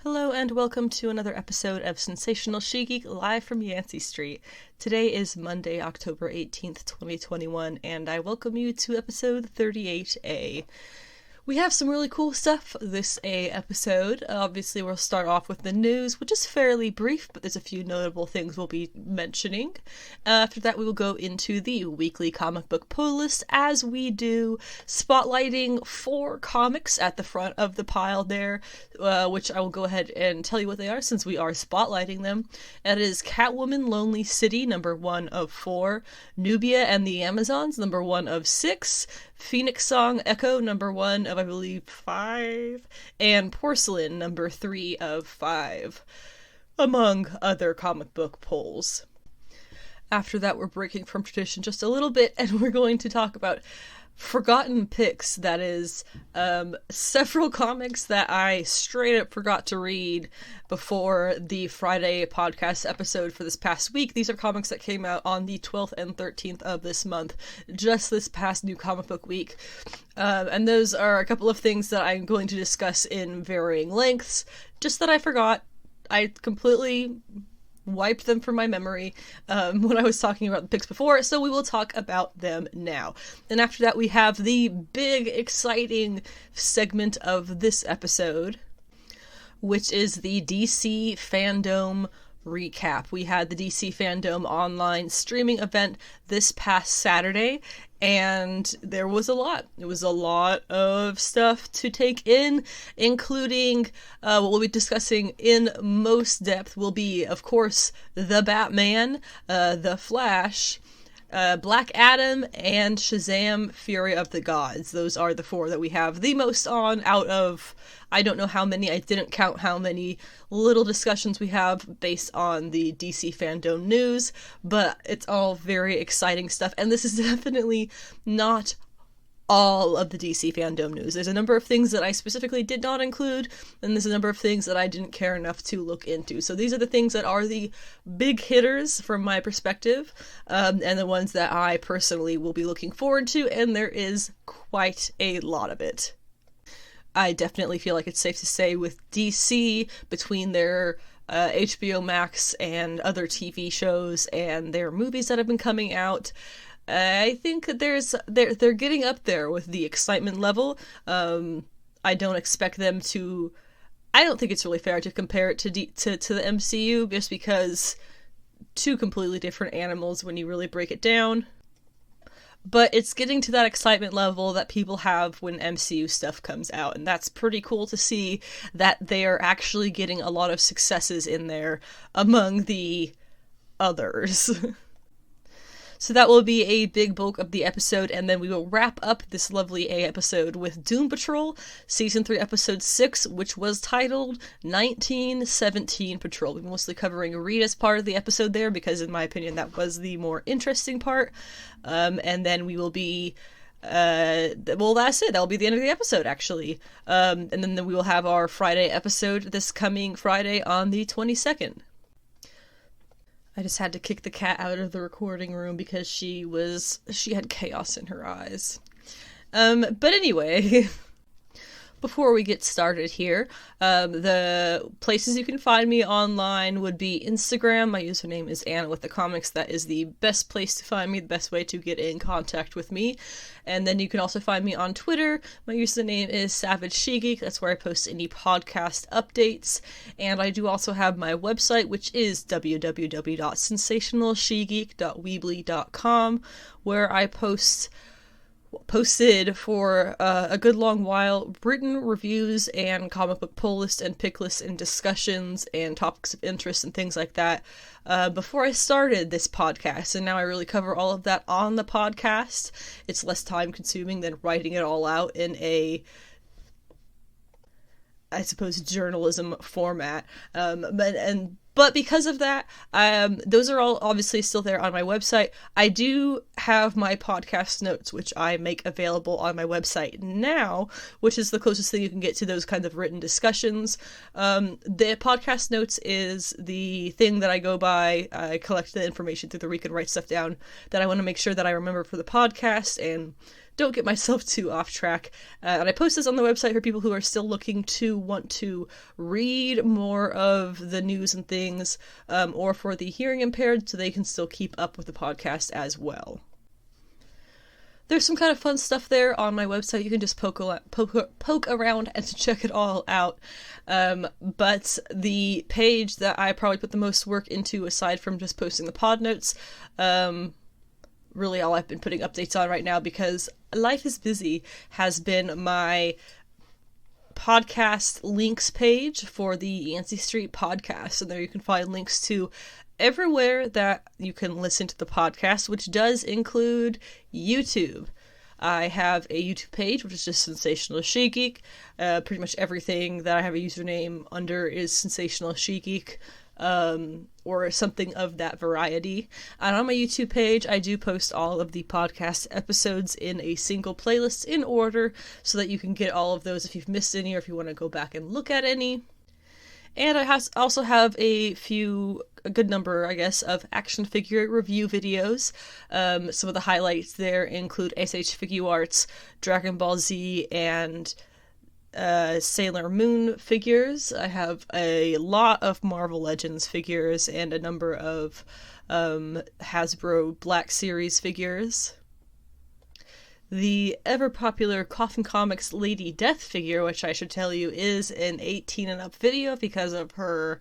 Hello and welcome to another episode of Sensational She-Geek live from Yancey Street. Today is Monday, October 18th, 2021, and I welcome you to episode 38A. We have some really cool stuff this episode. Obviously, we'll start off with the news, which is fairly brief, but there's a few notable things we'll be mentioning. After that, we will go into the weekly comic book pull list, as we do, spotlighting 4 comics at the front of the pile there, which I will go ahead and tell you what they are, since we are spotlighting them. That is Catwoman Lonely City, number 1 of 4, Nubia and the Amazons, number 1 of 6, Phoenix Song Echo, number 1 of, I believe, 5, and Porcelain, number 3 of 5, among other comic book polls. After that, we're breaking from tradition just a little bit, and we're going to talk about forgotten picks. That is, several comics that I straight up forgot to read before the Friday podcast episode for this past week. These are comics that came out on the 12th and 13th of this month, just this past new comic book week. And those are a couple of things that I'm going to discuss in varying lengths, just that I forgot. I completely wiped them from my memory when I was talking about the picks before, so we will talk about them now. And after that, we have the big, exciting segment of this episode, which is the DC Fandom Recap. We had the DC Fandom online streaming event this past Saturday, and there was a lot. It was a lot of stuff to take in, including what we'll be discussing in most depth will be, of course, the Batman, the Flash, Black Adam, and Shazam! Fury of the Gods. Those are the 4 that we have the most on out of, I don't know how many, I didn't count how many little discussions we have based on the DC Fandom news, but it's all very exciting stuff, and this is definitely not all of the DC Fandom news. There's a number of things that I specifically did not include, and there's a number of things that I didn't care enough to look into. So these are the things that are the big hitters from my perspective, and the ones that I personally will be looking forward to, and there is quite a lot of it. I definitely feel like it's safe to say with DC, between their HBO Max and other TV shows and their movies that have been coming out, I think that they're getting up there with the excitement level. I don't expect them to. I don't think it's really fair to compare it to the MCU, just because 2 completely different animals when you really break it down. But it's getting to that excitement level that people have when MCU stuff comes out, and that's pretty cool to see that they are actually getting a lot of successes in there among the others. So that will be a big bulk of the episode, and then we will wrap up this lovely episode with Doom Patrol, Season 3, Episode 6, which was titled 1917 Patrol. We're mostly covering Rita's part of the episode there, because in my opinion that was the more interesting part. And then we will be well, that's it. That'll be the end of the episode, actually. And then we will have our Friday episode this coming Friday on the 22nd. I just had to kick the cat out of the recording room because she had chaos in her eyes. But anyway, before we get started here, the places you can find me online would be Instagram. My username is Anna with the Comics. That is the best place to find me, the best way to get in contact with me. And then you can also find me on Twitter. My username is Savage She-Geek. That's where I post any podcast updates. And I do also have my website, which is www.sensationalshegeek.weebly.com, where I posted for a good long while written reviews and comic book pull lists and pick lists and discussions and topics of interest and things like that before I started this podcast, and now I really cover all of that on the podcast. It's less time consuming than writing it all out in a, I suppose, journalism format. But because of that, those are all obviously still there on my website. I do have my podcast notes, which I make available on my website now, which is the closest thing you can get to those kinds of written discussions. The podcast notes is the thing that I go by. I collect the information through the week and write stuff down that I want to make sure that I remember for the podcast, and don't get myself too off track. And I post this on the website for people who are still looking to want to read more of the news and things, or for the hearing impaired so they can still keep up with the podcast as well. There's some kind of fun stuff there on my website. You can just poke around and check it all out. But the page that I probably put the most work into, aside from just posting the pod notes, really all I've been putting updates on right now, because life is busy, has been my podcast links page for the Yancey Street podcast. And there you can find links to everywhere that you can listen to the podcast, which does include YouTube. I have a YouTube page, which is just Sensational She-Geek. Pretty much everything that I have a username under is Sensational She-Geek, or something of that variety. And on my YouTube page, I do post all of the podcast episodes in a single playlist in order, so that you can get all of those if you've missed any, or if you want to go back and look at any. And I also have a good number, I guess, of action figure review videos. Some of the highlights there include SH Figuarts, Dragon Ball Z, and Sailor Moon figures. I have a lot of Marvel Legends figures and a number of Hasbro Black Series figures. The ever-popular Coffin Comics Lady Death figure, which I should tell you is an 18 and up video because of her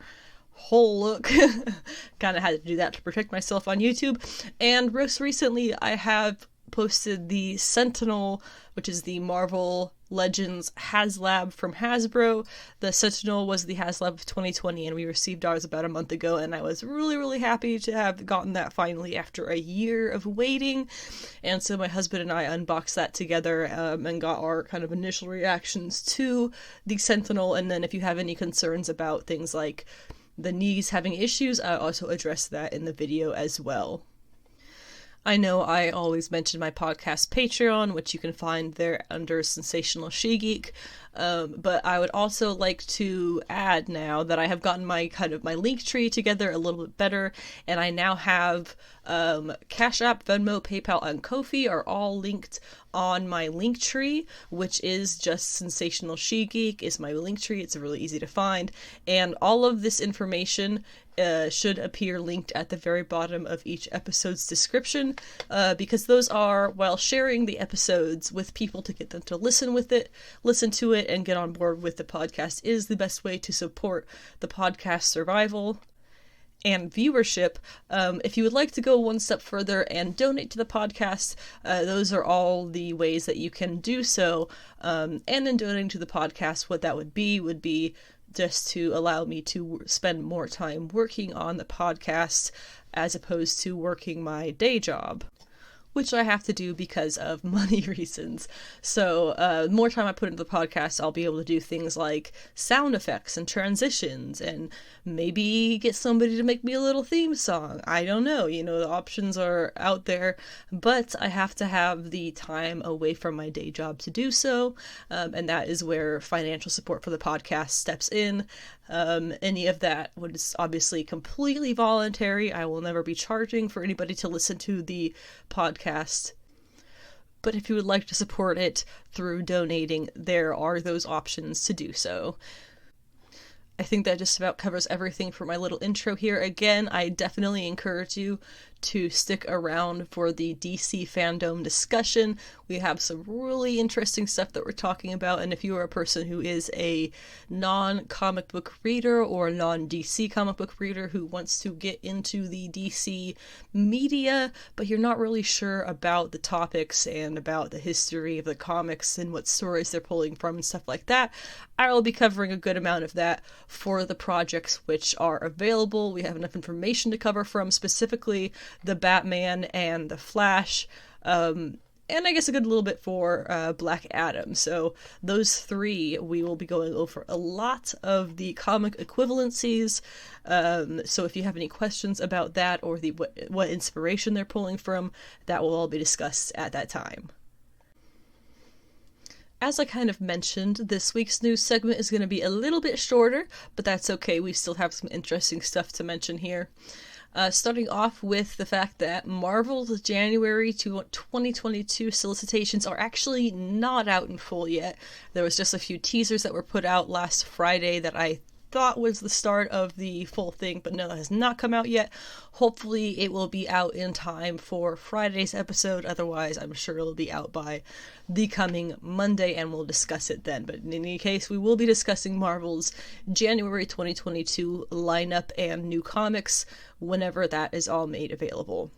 whole look. Kind of had to do that to protect myself on YouTube. And most recently, I have posted the Sentinel, which is the Marvel Legends HasLab from Hasbro. The Sentinel was the HasLab of 2020, and we received ours about a month ago, and I was really, really happy to have gotten that finally after a year of waiting. And so my husband and I unboxed that together, and got our kind of initial reactions to the Sentinel. And then if you have any concerns about things like the knees having issues, I also addressed that in the video as well. I know I always mention my podcast Patreon, which you can find there under Sensational She-Geek, but I would also like to add now that I have gotten my link tree together a little bit better, and I now have Cash App, Venmo, PayPal, and Ko-fi are all linked on my link tree, which is just Sensational She-Geek is my link tree. It's really easy to find, and all of this information should appear linked at the very bottom of each episode's description, because those are, while sharing the episodes with people to get them to listen to it, and get on board with the podcast, is the best way to support the podcast survival and viewership. If you would like to go one step further and donate to the podcast, those are all the ways that you can do so. And in donating to the podcast, what that would be just to allow me to spend more time working on the podcast as opposed to working my day job, which I have to do because of money reasons. So the more time I put into the podcast, I'll be able to do things like sound effects and transitions, and maybe get somebody to make me a little theme song. I don't know, the options are out there, but I have to have the time away from my day job to do so, and that is where financial support for the podcast steps in. Any of that was obviously completely voluntary. I will never be charging for anybody to listen to the podcast. But if you would like to support it through donating, there are those options to do so. I think that just about covers everything for my little intro here. Again, I definitely encourage you to stick around for the DC Fandom discussion. We have some really interesting stuff that we're talking about, and if you are a person who is a non-comic book reader or non-DC comic book reader who wants to get into the DC media, but you're not really sure about the topics and about the history of the comics and what stories they're pulling from and stuff like that, I will be covering a good amount of that for the projects which are available. We have enough information to cover from, specifically the Batman and the Flash, and I guess a good little bit for Black Adam. So those three, we will be going over a lot of the comic equivalencies. So if you have any questions about that, or what inspiration they're pulling from, that will all be discussed at that time. As I kind of mentioned, this week's news segment is going to be a little bit shorter, but that's okay. We still have some interesting stuff to mention here. Starting off with the fact that Marvel's January 2022 solicitations are actually not out in full yet. There was just a few teasers that were put out last Friday that I thought was the start of the full thing, but no, that has not come out yet. Hopefully it will be out in time for Friday's episode. Otherwise, I'm sure it'll be out by the coming Monday, and we'll discuss it then. But in any case, we will be discussing Marvel's January 2022 lineup and new comics whenever that is all made available.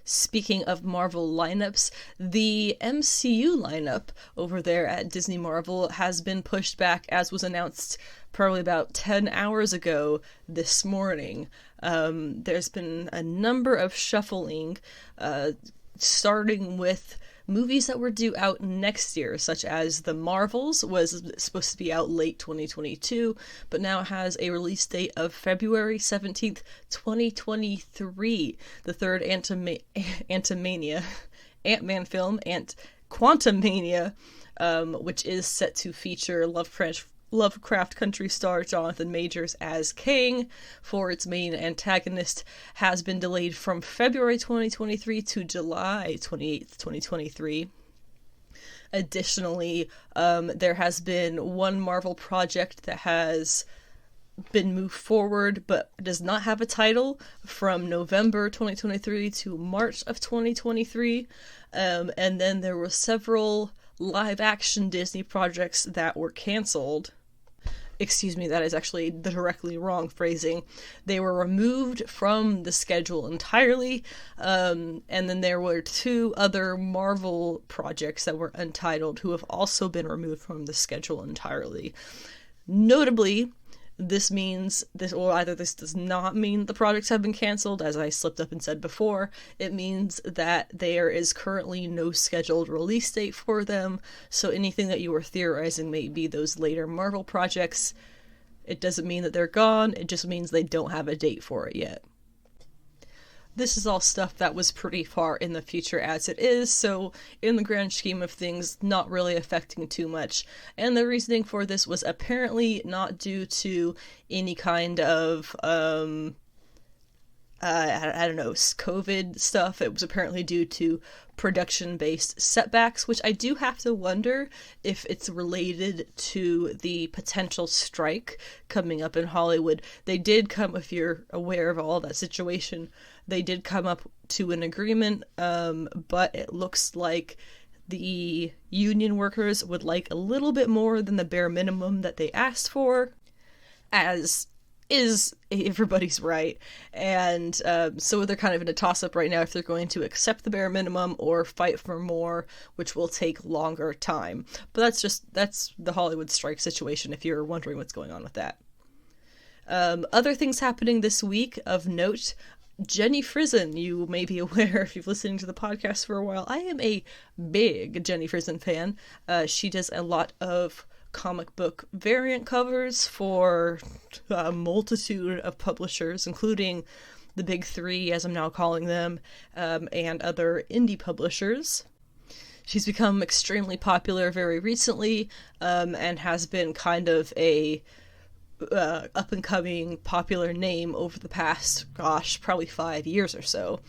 Speaking of Marvel lineups, the MCU lineup over there at Disney Marvel has been pushed back, as was announced probably about 10 hours ago this morning. There's been a number of shuffling, starting with movies that were due out next year, such as The Marvels was supposed to be out late 2022, but now has a release date of February 17th, 2023. The third Ant-Man film, Quantumania, which is set to feature Lovecraft Country star Jonathan Majors as Kang for its main antagonist, has been delayed from February 2023 to July 28th, 2023. Additionally, there has been one Marvel project that has been moved forward but does not have a title, from November 2023 to March of 2023. And then there were several live-action Disney projects that were cancelled. Excuse me, that is actually the directly wrong phrasing. They were removed from the schedule entirely, and then there were two other Marvel projects that were untitled who have also been removed from the schedule entirely. Notably, this does not mean the projects have been cancelled, as I slipped up and said before. It means that there is currently no scheduled release date for them, so anything that you were theorizing may be those later Marvel projects, it doesn't mean that they're gone, it just means they don't have a date for it yet. This is all stuff that was pretty far in the future as it is, so in the grand scheme of things, not really affecting too much. And the reasoning for this was apparently not due to any kind of, COVID stuff. It was apparently due to production-based setbacks, which I do have to wonder if it's related to the potential strike coming up in Hollywood. They did come, if you're aware of all that situation, they did come up to an agreement, but it looks like the union workers would like a little bit more than the bare minimum that they asked for, as is everybody's right. And so they're kind of in a toss-up right now if they're going to accept the bare minimum or fight for more, which will take longer time. But that's the Hollywood strike situation, if you're wondering what's going on with that. Other things happening this week of note: Jenny Frison, you may be aware if you've listened to the podcast for a while, I am a big Jenny Frison fan. She does a lot of comic book variant covers for a multitude of publishers, including the big three, as I'm now calling them, and other indie publishers. She's become extremely popular very recently, and has been kind of a up-and-coming popular name over the past, probably 5 years or so.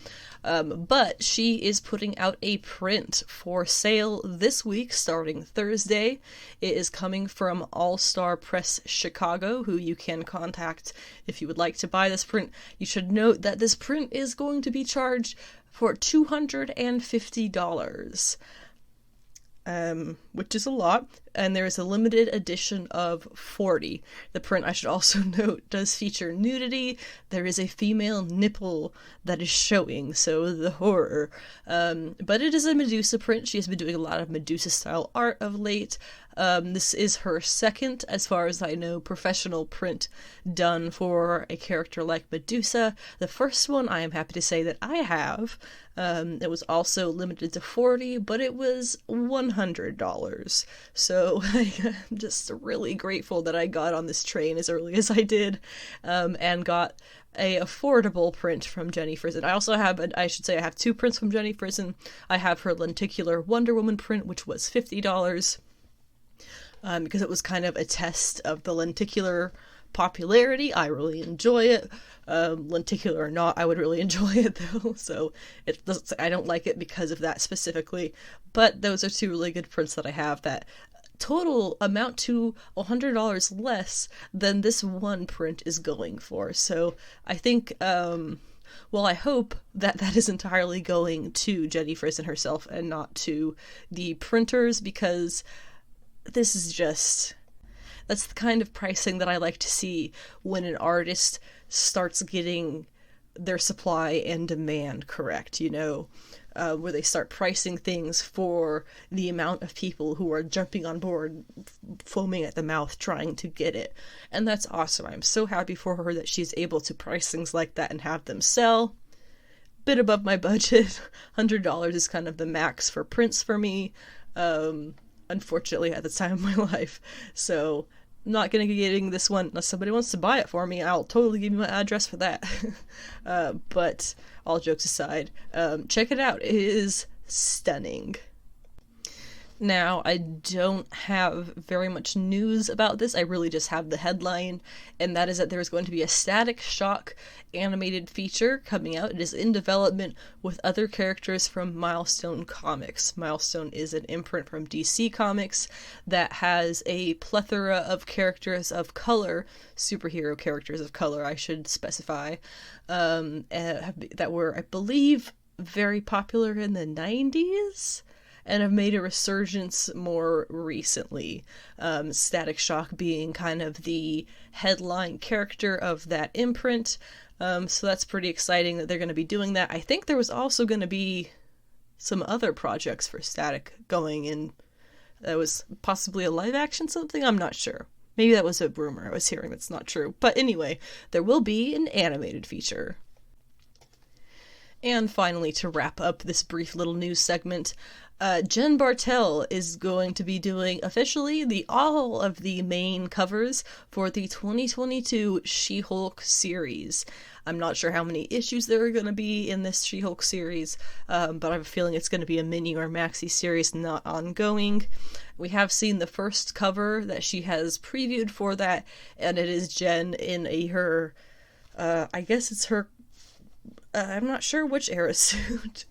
But she is putting out a print for sale this week, starting Thursday. It is coming from All Star Press Chicago, who you can contact if you would like to buy this print. You should note that this print is going to be charged for $250. Which is a lot, and there is a limited edition of 40. The print, I should also note, does feature nudity. There is a female nipple that is showing, so the horror. But it is a Medusa print. She has been doing a lot of Medusa-style art of late. This is her second, as far as I know, professional print done for a character like Medusa. The first one, I am happy to say that I have. It was also limited to 40, but it was $100. So I'm just really grateful that I got on this train as early as I did, and got a affordable print from Jenny Frison. I also have, I have two prints from Jenny Frison. I have her lenticular Wonder Woman print, which was $50. Because it was kind of a test of the lenticular popularity. I really enjoy it. Lenticular or not, I would really enjoy it though. So I don't like it because of that specifically. But those are two really good prints that I have that total amount to $100 less than this one print is going for. So I think, well, I hope that that is entirely going to Jenny Frison herself and not to the printers, because this is just, that's the kind of pricing that I like to see when an artist starts getting their supply and demand correct, you know, where they start pricing things for the amount of people who are jumping on board, foaming at the mouth, trying to get it. And that's awesome. I'm so happy for her that she's able to price things like that and have them sell. Bit above my budget. $100 is kind of the max for prints for me, unfortunately, at the time of my life. So I'm not going to be getting this one unless somebody wants to buy it for me. I'll totally give you my address for that. But all jokes aside, check it out. It is stunning. Now, I don't have very much news about this. I really just have the headline, and that is that there's going to be a Static Shock animated feature coming out. It is in development with other characters from Milestone Comics. Milestone is an imprint from DC Comics that has a plethora of characters of color, superhero characters of color, I should specify, that were, I believe, very popular in the 90s? And have made a resurgence more recently. Static Shock being kind of the headline character of that imprint. So that's pretty exciting that they're going to be doing that. I think there was also going to be some other projects for Static going in. That was possibly a live action something? I'm not sure. Maybe that was a rumor I was hearing that's not true. But anyway, there will be an animated feature. And finally, to wrap up this brief little news segment, Jen Bartel is going to be doing officially all of the main covers for the 2022 She-Hulk series. I'm not sure how many issues there are going to be in this She-Hulk series, but I have a feeling it's going to be a mini or maxi series, not ongoing. We have seen the first cover that she has previewed for that, and it is Jen in her, I guess it's her, I'm not sure which era suit.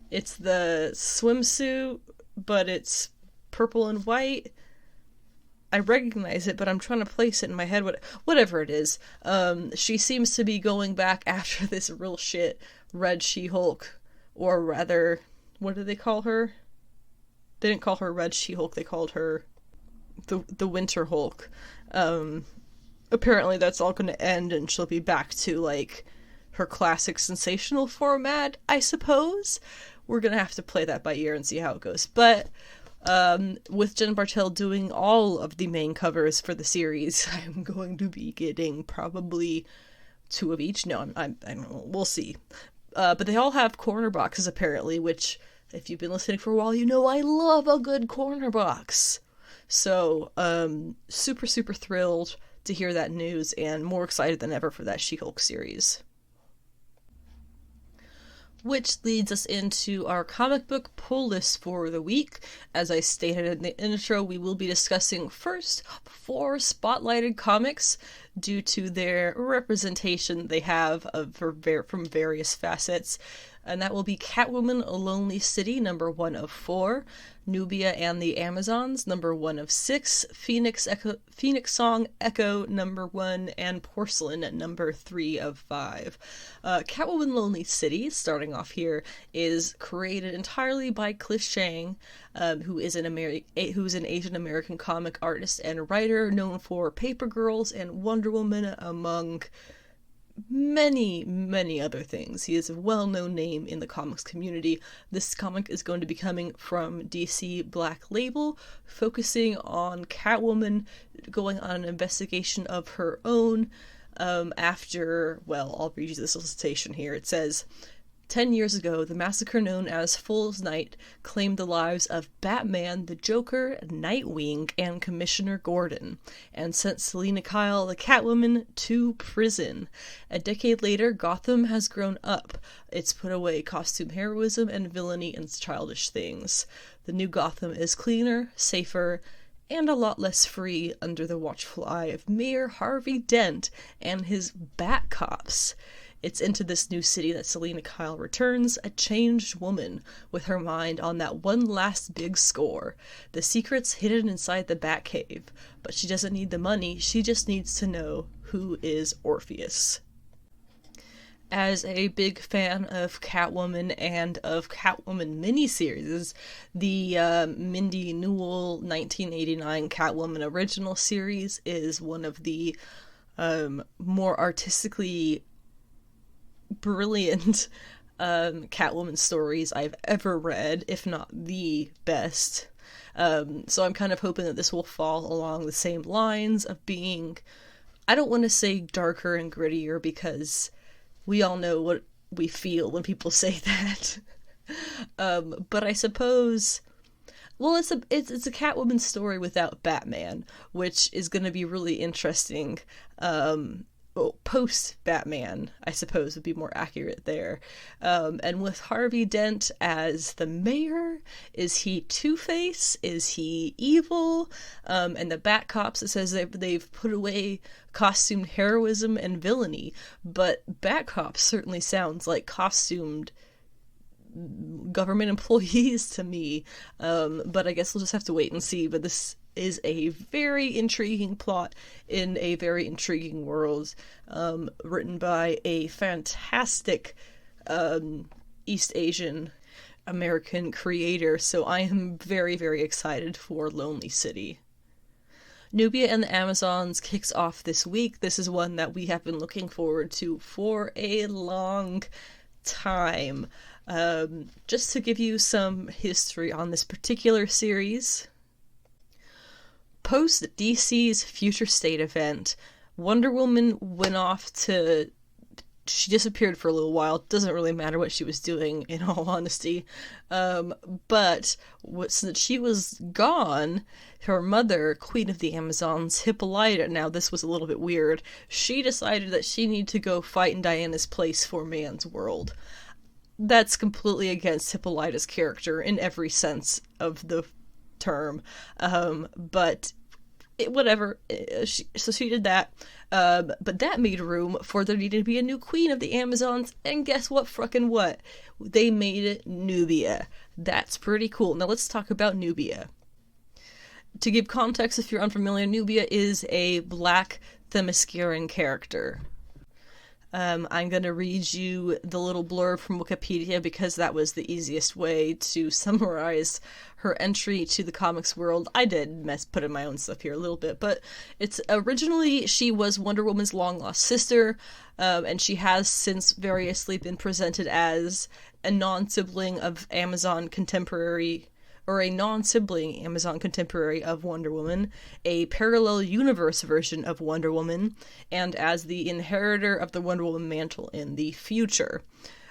It's the swimsuit, but it's purple and white. I recognize it, but I'm trying to place it in my head. Whatever it is. She seems to be going back after this real shit Red She-Hulk. Or rather, what do they call her? They didn't call her Red She-Hulk, they called her the Winter Hulk. Apparently that's all going to end and she'll be back to, like, her classic Sensational format, I suppose. We're going to have to play that by ear and see how it goes. But with Jen Bartel doing all of the main covers for the series, I'm going to be getting probably 2 of each. No, I don't know. We'll see. But they all have corner boxes, apparently, which, if you've been listening for a while, you know I love a good corner box. So, super, super thrilled to hear that news, and more excited than ever for that She-Hulk series. Which leads us into our comic book pull list for the week. As I stated in the intro, we will be discussing first 4 spotlighted comics due to their representation they have from various facets. And that will be Catwoman, A Lonely City, number 1 of 4, Nubia and the Amazons, number 1 of 6, Phoenix Song Echo, number 1, and Porcelain at number 3 of 5. Catwoman Lonely City, starting off here, is created entirely by Cliff Chiang, who is an Asian American comic artist and writer known for Paper Girls and Wonder Woman, among many, many other things. He is a well-known name in the comics community. This comic is going to be coming from DC Black Label, focusing on Catwoman going on an investigation of her own after, well, I'll read you the solicitation here. It says, 10 years ago, the massacre known as Fool's Night claimed the lives of Batman, the Joker, Nightwing, and Commissioner Gordon, and sent Selena Kyle, the Catwoman, to prison. A decade later, Gotham has grown up. It's put away costume heroism and villainy and childish things. The new Gotham is cleaner, safer, and a lot less free under the watchful eye of Mayor Harvey Dent and his Bat Cops. It's into this new city that Selena Kyle returns, a changed woman, with her mind on that one last big score. The secret's hidden inside the Batcave, but she doesn't need the money, she just needs to know who is Orpheus. As a big fan of Catwoman and of Catwoman miniseries, the Mindy Newell 1989 Catwoman original series is one of the more artistically brilliant Catwoman stories I've ever read, if not the best. So I'm kind of hoping that this will fall along the same lines of being, I don't want to say darker and grittier, because we all know what we feel when people say that. But I suppose, well, it's a Catwoman story without Batman, which is going to be really interesting. Post-Batman, I suppose, would be more accurate there. And with Harvey Dent as the mayor, is he Two-Face? Is he evil? And the Bat Cops, it says they've put away costumed heroism and villainy, but Bat Cops certainly sounds like costumed government employees to me. But I guess we'll just have to wait and see. But this is a very intriguing plot in a very intriguing world, written by a fantastic East Asian American creator, so I am very, very excited for Lonely City. Nubia and the Amazons kicks off this week. This is one that we have been looking forward to for a long time. Just to give you some history on this particular series, post DC's Future State event, Wonder Woman went off to... She disappeared for a little while. Doesn't really matter what she was doing, in all honesty. But since she was gone, her mother, Queen of the Amazons, Hippolyta, now this was a little bit weird, she decided that she needed to go fight in Diana's place for man's world. That's completely against Hippolyta's character in every sense of the term. But whatever. So she did that. But that made room for there needed to be a new queen of the Amazons. And guess what? Frickin' what? They made it Nubia. That's pretty cool. Now let's talk about Nubia. To give context, if you're unfamiliar, Nubia is a black Themysciran character. I'm going to read you the little blurb from Wikipedia because that was the easiest way to summarize her entry to the comics world. I did put in my own stuff here a little bit, but it's originally she was Wonder Woman's long-lost sister, and she has since variously been presented as a non-sibling of Amazon contemporary, or a non-sibling Amazon contemporary of Wonder Woman, a parallel universe version of Wonder Woman, and as the inheritor of the Wonder Woman mantle in the future.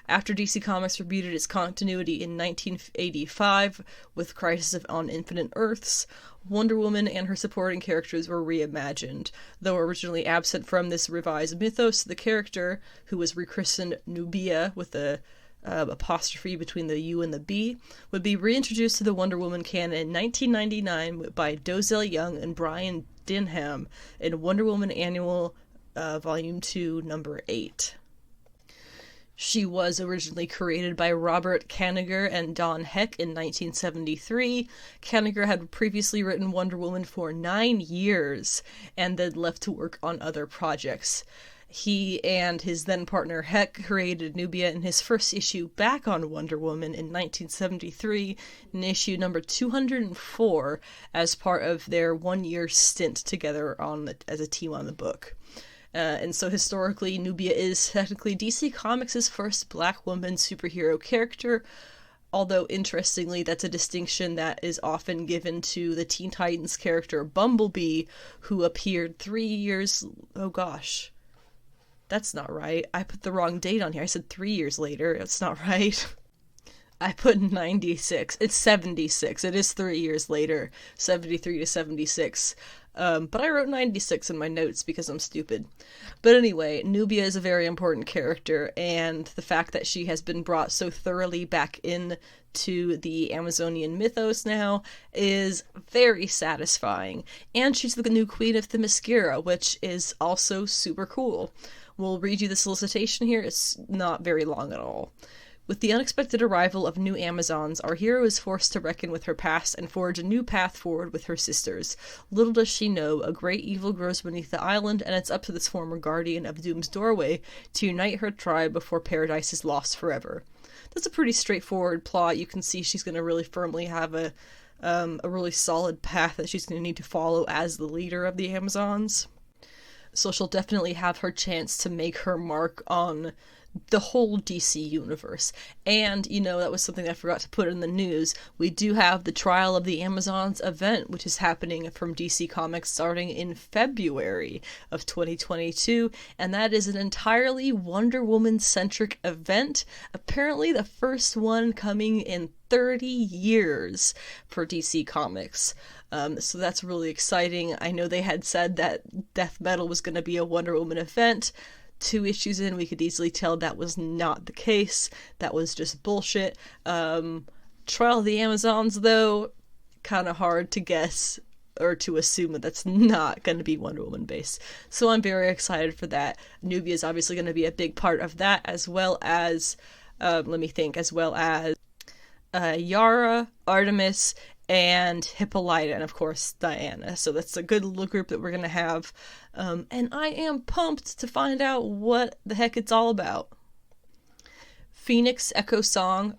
After DC Comics rebooted its continuity in 1985 with Crisis on Infinite Earths, Wonder Woman and her supporting characters were reimagined. Though originally absent from this revised mythos, the character, who was rechristened Nubia with a apostrophe between the U and the B, would be reintroduced to the Wonder Woman canon in 1999 by Dozell Young and Brian Denham in Wonder Woman Annual Volume 2, Number 8. She was originally created by Robert Kanigher and Don Heck in 1973. Kanigher had previously written Wonder Woman for 9 years and then left to work on other projects. He and his then-partner Heck created Nubia in his first issue back on Wonder Woman in 1973, in issue number 204, as part of their one-year stint together as a team on the book. And so historically, Nubia is technically DC Comics' first black woman superhero character, although interestingly, that's a distinction that is often given to the Teen Titans character Bumblebee, who appeared 3 years... Oh gosh. That's not right. I put the wrong date on here. I said 3 years later. That's not right. I put 96. It's 76. It is 3 years later. 73 to 76. But I wrote 96 in my notes because I'm stupid. But anyway, Nubia is a very important character, and the fact that she has been brought so thoroughly back in to the Amazonian mythos now is very satisfying. And she's the new queen of Themyscira, which is also super cool. We'll read you the solicitation here. It's not very long at all. With the unexpected arrival of new Amazons, our hero is forced to reckon with her past and forge a new path forward with her sisters. Little does she know, a great evil grows beneath the island, and it's up to this former guardian of Doom's doorway to unite her tribe before paradise is lost forever. That's a pretty straightforward plot. You can see she's going to really firmly have a really solid path that she's going to need to follow as the leader of the Amazons. So she'll definitely have her chance to make her mark on the whole DC universe. And, that was something I forgot to put in the news. We do have the Trial of the Amazons event, which is happening from DC Comics starting in February of 2022, and that is an entirely Wonder Woman-centric event. Apparently the first one coming in 30 years for DC Comics. So that's really exciting. I know they had said that Death Metal was going to be a Wonder Woman event. 2 issues in, we could easily tell that was not the case. That was just bullshit. Trial of the Amazons, though, kind of hard to guess or to assume that that's not going to be Wonder Woman based. So I'm very excited for that. Nubia is obviously going to be a big part of that, as well as, Yara, Artemis, and Hippolyta, and of course Diana. So that's a good little group that we're going to have. And I am pumped to find out what the heck it's all about. Phoenix Echo Song,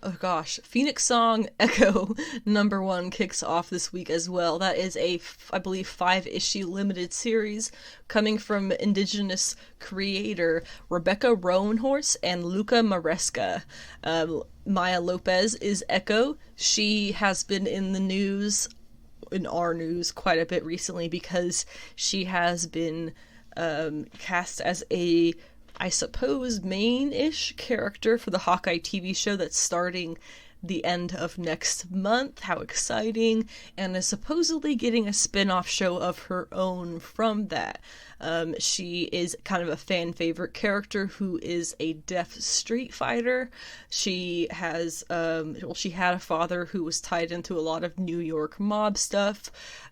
Phoenix Song Echo number 1 kicks off this week as well. That is I believe 5-issue limited series coming from Indigenous creator Rebecca Roanhorse and Luca Maresca. Maya Lopez is Echo. She has been in the news, in our news, quite a bit recently because she has been cast as I suppose, main-ish character for the Hawkeye TV show that's starting the end of next month. How exciting. And is supposedly getting a spin-off show of her own from that. She is kind of a fan favorite character who is a deaf street fighter. She has, she had a father who was tied into a lot of New York mob stuff,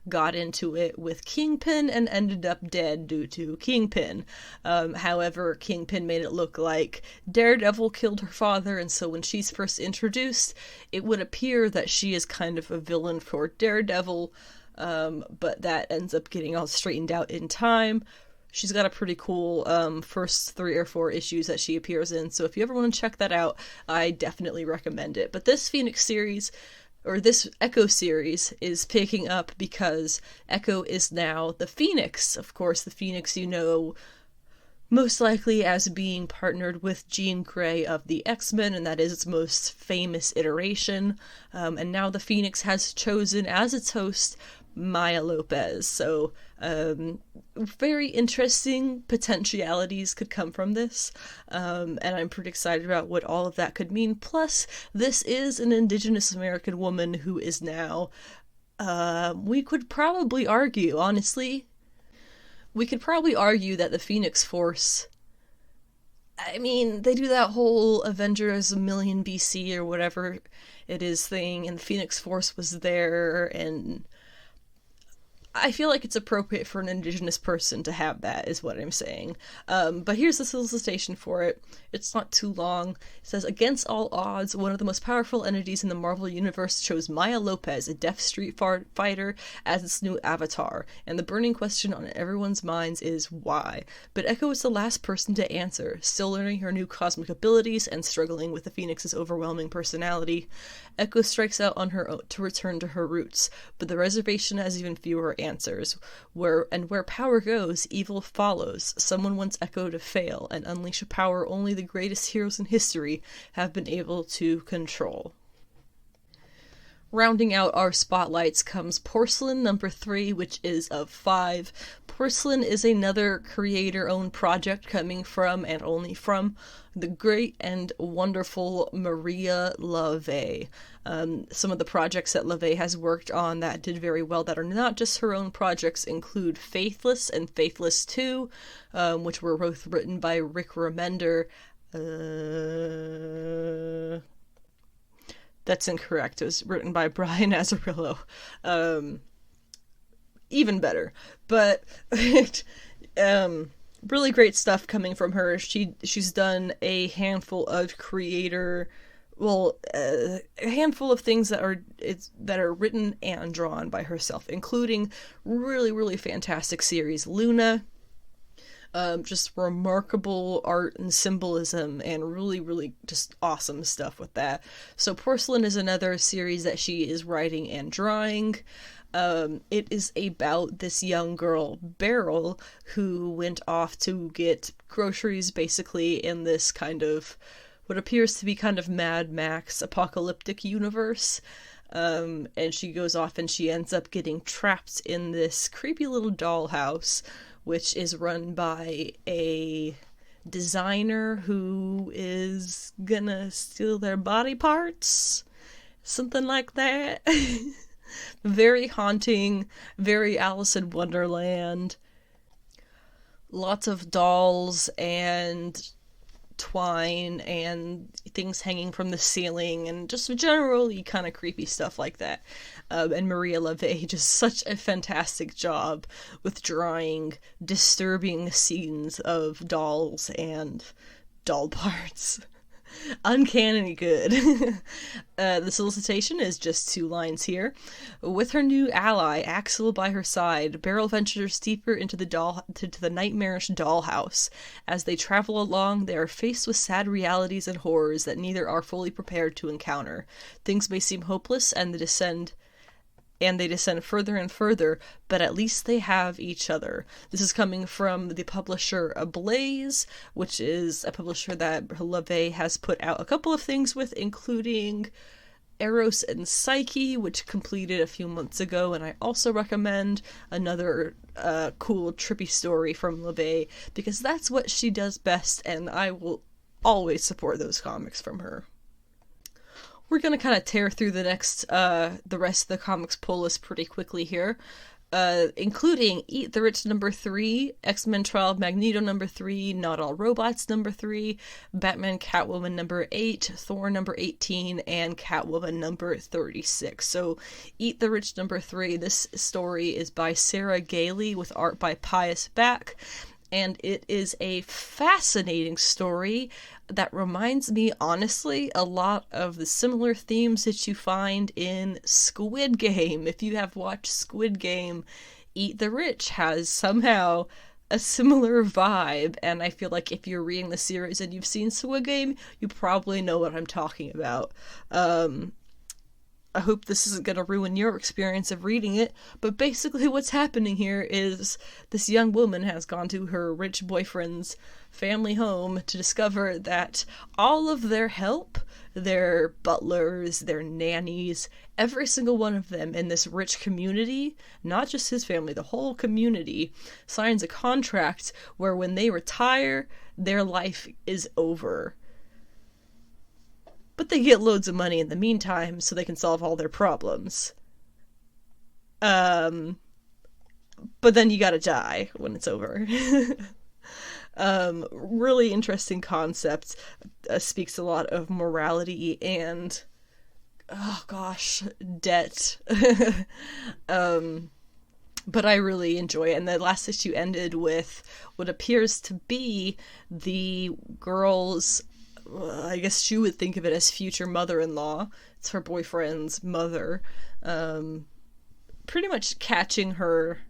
got into it with Kingpin, and ended up dead due to Kingpin. However, Kingpin made it look like Daredevil killed her father, and so when she's first introduced, it would appear that she is kind of a villain for Daredevil, but that ends up getting all straightened out in time. She's got a pretty cool first 3 or 4 issues that she appears in, so if you ever want to check that out, I definitely recommend it. But this Phoenix series, or this Echo series, is picking up because Echo is now the Phoenix. Of course, the Phoenix most likely as being partnered with Jean Grey of the X-Men, and that is its most famous iteration. And now the Phoenix has chosen as its host Maya Lopez. So, very interesting potentialities could come from this. And I'm pretty excited about what all of that could mean. Plus, this is an Indigenous American woman who is now, we could probably argue, honestly, that the Phoenix Force, I mean, they do that whole Avengers 1,000,000 BC or whatever it is thing, and the Phoenix Force was there, and I feel like it's appropriate for an Indigenous person to have that, is what I'm saying. But here's the solicitation for it. It's not too long. It says, against all odds, one of the most powerful entities in the Marvel Universe chose Maya Lopez, a deaf street fighter, as its new avatar. And the burning question on everyone's minds is why? But Echo is the last person to answer, still learning her new cosmic abilities and struggling with the Phoenix's overwhelming personality. Echo strikes out on her own to return to her roots, but the reservation has even fewer answers. Where power goes, evil follows. Someone wants Echo to fail and unleash a power only the greatest heroes in history have been able to control. Rounding out our spotlights comes Porcelain number 3, which is of 5. Porcelain is another creator-owned project coming from, and only from, the great and wonderful Maria LaVey. Some of the projects that LaVey has worked on that did very well that are not just her own projects include Faithless and Faithless 2, which were both written by Rick Remender. That's incorrect. It was written by Brian Azzarello. Even better. But really great stuff coming from her. She's done a handful of a handful of things that are written and drawn by herself, including really, really fantastic series Luna. Just remarkable art and symbolism and really, really just awesome stuff with that. So Porcelain is another series that she is writing and drawing. It is about this young girl, Beryl, who went off to get groceries basically in this kind of what appears to be kind of Mad Max apocalyptic universe. And she goes off and she ends up getting trapped in this creepy little dollhouse, which is run by a designer who is gonna steal their body parts. Something like that. Very haunting, very Alice in Wonderland. Lots of dolls and twine and things hanging from the ceiling and just generally kind of creepy stuff like that. And Maria LaVey just such a fantastic job with drawing disturbing scenes of dolls and doll parts. Uncannily good. The solicitation is just 2 lines here. With her new ally, Axel, by her side, Beryl ventures deeper into the nightmarish dollhouse. As they travel along, they are faced with sad realities and horrors that neither are fully prepared to encounter. Things may seem hopeless, and they descend further and further, but at least they have each other. This is coming from the publisher Ablaze, which is a publisher that LaVey has put out a couple of things with, including Eros and Psyche, which completed a few months ago, and I also recommend another cool, trippy story from LaVey, because that's what she does best, and I will always support those comics from her. We're going to kind of tear through the rest of the comics pull list pretty quickly here, including Eat the Rich number 3, X-Men Trial of Magneto number 3, Not All Robots number 3, Batman Catwoman number 8, Thor number 18, and Catwoman number 36. So Eat the Rich number 3, this story is by Sarah Gailey with art by Pius Back, and it is a fascinating story that reminds me, honestly, a lot of the similar themes that you find in Squid Game. If you have watched Squid Game, Eat the Rich has somehow a similar vibe, and I feel like if you're reading the series and you've seen Squid Game, you probably know what I'm talking about. I hope this isn't going to ruin your experience of reading it, but basically what's happening here is this young woman has gone to her rich boyfriend's family home to discover that all of their help, their butlers, their nannies, every single one of them in this rich community, not just his family, the whole community, signs a contract where when they retire, their life is over. But they get loads of money in the meantime so they can solve all their problems. But then you gotta die when it's over. Really interesting concept. Speaks a lot of morality and, oh gosh, debt. But I really enjoy it. And the last issue ended with what appears to be the girl's, I guess she would think of it as future mother-in-law. It's her boyfriend's mother. Pretty much catching her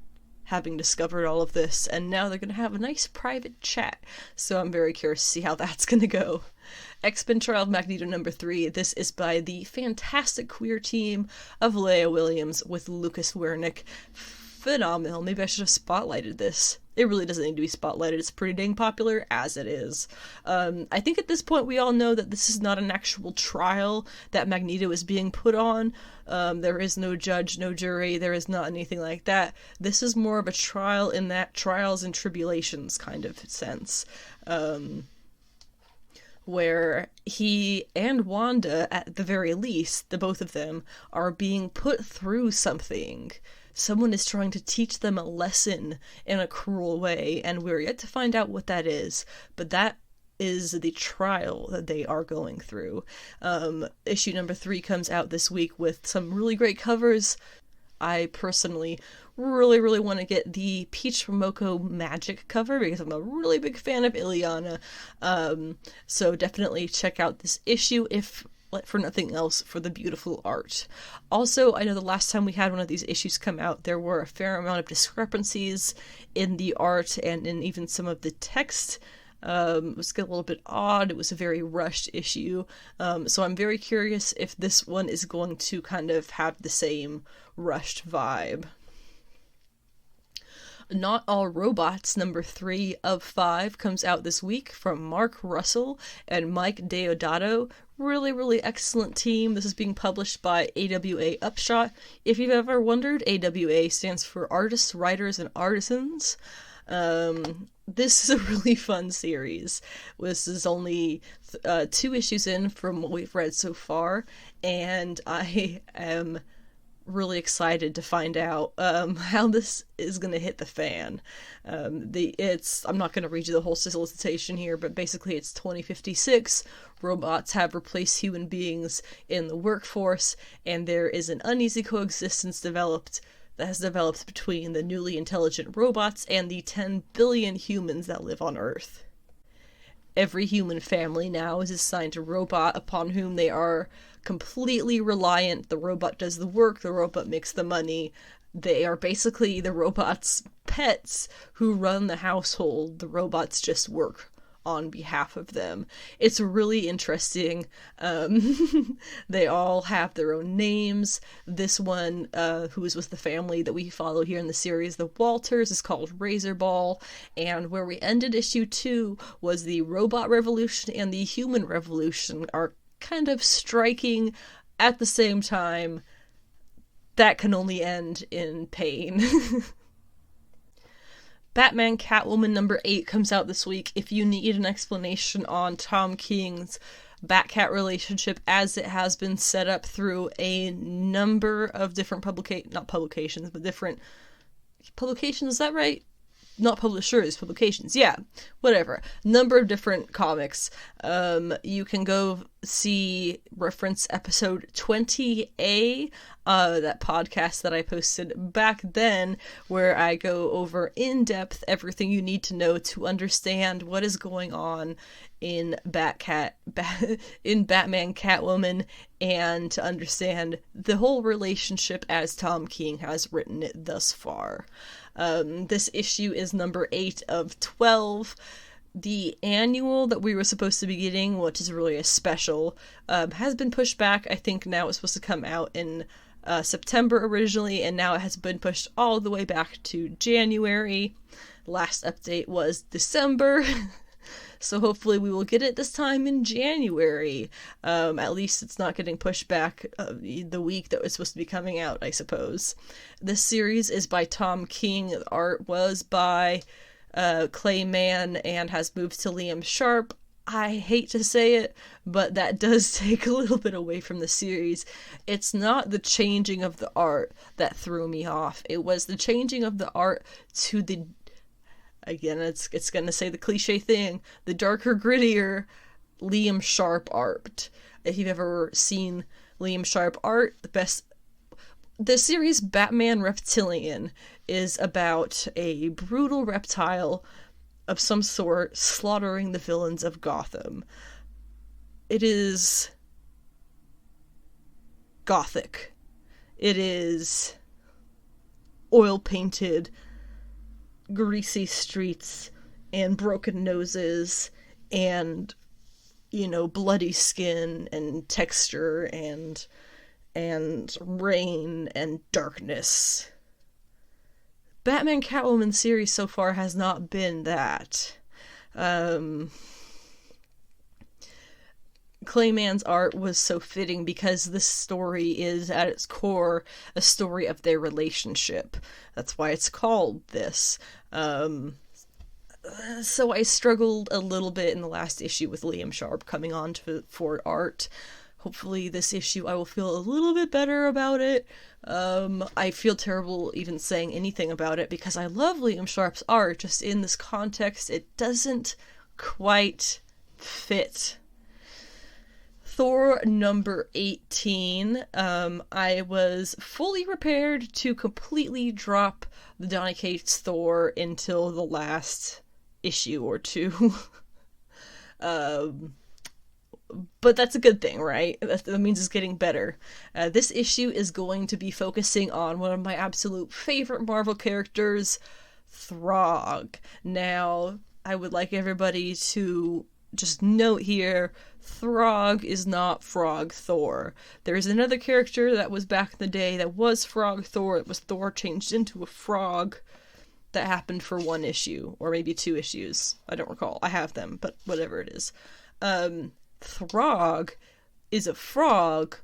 having discovered all of this, and now they're going to have a nice private chat. So I'm very curious to see how that's going to go. X-Men Trial of Magneto number 3. This is by the fantastic queer team of Leah Williams with Lucas Wernick. Phenomenal. Maybe I should have spotlighted this it really doesn't need to be spotlighted. It's pretty dang popular as it is. I think at this point we all know that this is not an actual trial that Magneto is being put on. There is no judge, no jury, there is not anything like that. This is more of a trial in that trials and tribulations kind of sense. Where he and Wanda, at the very least, the both of them, are being put through something. Someone is trying to teach them a lesson in a cruel way, and we're yet to find out what that is, but that is the trial that they are going through. Issue number 3 comes out this week with some really great covers. I personally really want to get the Peach Momoko Magic cover because I'm a really big fan of Ileana. So definitely check out this issue, if for nothing else, for the beautiful art. Also, I know the last time we had one of these issues come out, there were a fair amount of discrepancies in the art and in even some of the text. It was a little bit odd. It was a very rushed issue. So I'm very curious if this one is going to kind of have the same rushed vibe. Not All Robots number 3 of 5 comes out this week from Mark Russell and Mike Deodato. Really excellent team. This is being published by AWA Upshot. If you've ever wondered, AWA stands for Artists, Writers, and Artisans. This is a really fun series. This is only 2 issues in from what we've read so far, and I am really excited to find out how this is going to hit the fan. I'm not going to read you the whole solicitation here, but basically it's 2056. Robots have replaced human beings in the workforce, and there is an uneasy coexistence that has developed between the newly intelligent robots and the 10 billion humans that live on Earth. Every human family now is assigned a robot upon whom they are completely reliant. The robot does the work, the robot makes the money. They are basically the robot's pets who run the household. The robots just work on behalf of them. It's really interesting. They all have their own names. This one, who is with the family that we follow here in the series, the Walters, is called Razorball, and where we ended issue 2 was the robot revolution and the human revolution are kind of striking at the same time. That can only end in pain. Batman Catwoman number 8 comes out this week. If you need an explanation on Tom King's Bat-Cat relationship as it has been set up through a number of different publications, is that right? Not publishers, publications, yeah, whatever. Number of different comics. You can go reference episode 38A, that podcast that I posted back then, where I go over in depth everything you need to know to understand what is going on in Batman Catwoman, and to understand the whole relationship as Tom King has written it thus far. This issue is number 8 of 12. The annual that we were supposed to be getting, which is really a special, has been pushed back. I think now it's supposed to come out in September originally, and now it has been pushed all the way back to January. Last update was December. So hopefully we will get it this time in January. At least it's not getting pushed back the week that it's supposed to be coming out, I suppose. This series is by Tom King. The art was by Clay Mann and has moved to Liam Sharp. I hate to say it, but that does take a little bit away from the series. It's not the changing of the art that threw me off. It was the changing of the art to the... Again, it's gonna say the cliche thing, the darker, grittier Liam Sharp art. If you've ever seen Liam Sharp art, the series Batman Reptilian is about a brutal reptile of some sort slaughtering the villains of Gotham. It is gothic. It is oil-painted, greasy streets and broken noses and, bloody skin and texture and rain and darkness. Batman Catwoman series so far has not been that. Clayman's art was so fitting because this story is, at its core, a story of their relationship. That's why it's called this. So I struggled a little bit in the last issue with Liam Sharp coming on for art. Hopefully this issue I will feel a little bit better about it. I feel terrible even saying anything about it because I love Liam Sharp's art, just in this context it doesn't quite fit. Thor number 18, I was fully prepared to completely drop the Donny Cates Thor until the last issue or two. But that's a good thing, right? That means it's getting better. This issue is going to be focusing on one of my absolute favorite Marvel characters, Throg. Now, I would like everybody to just note here, Throg is not Frog Thor. There's another character that was back in the day that was Frog Thor. It was Thor changed into a frog. That happened for one issue, or maybe 2 issues. I don't recall. I have them, but whatever it is. Throg is a frog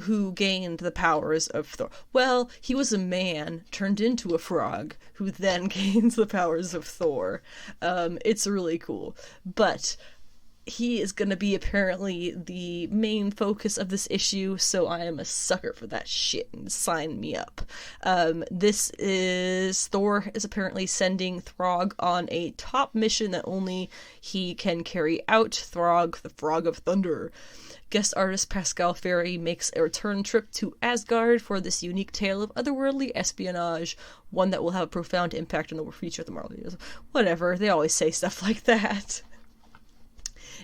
who gained the powers of Thor. Well, he was a man turned into a frog who then gains the powers of Thor. It's really cool. But he is going to be apparently the main focus of this issue, so I am a sucker for that shit, and sign me up. Thor is apparently sending Throg on a top mission that only he can carry out. Throg, the Frog of Thunder. Guest artist Pascal Ferry makes a return trip to Asgard for this unique tale of otherworldly espionage, one that will have a profound impact on the future of the Marvel Universe. Whatever, they always say stuff like that.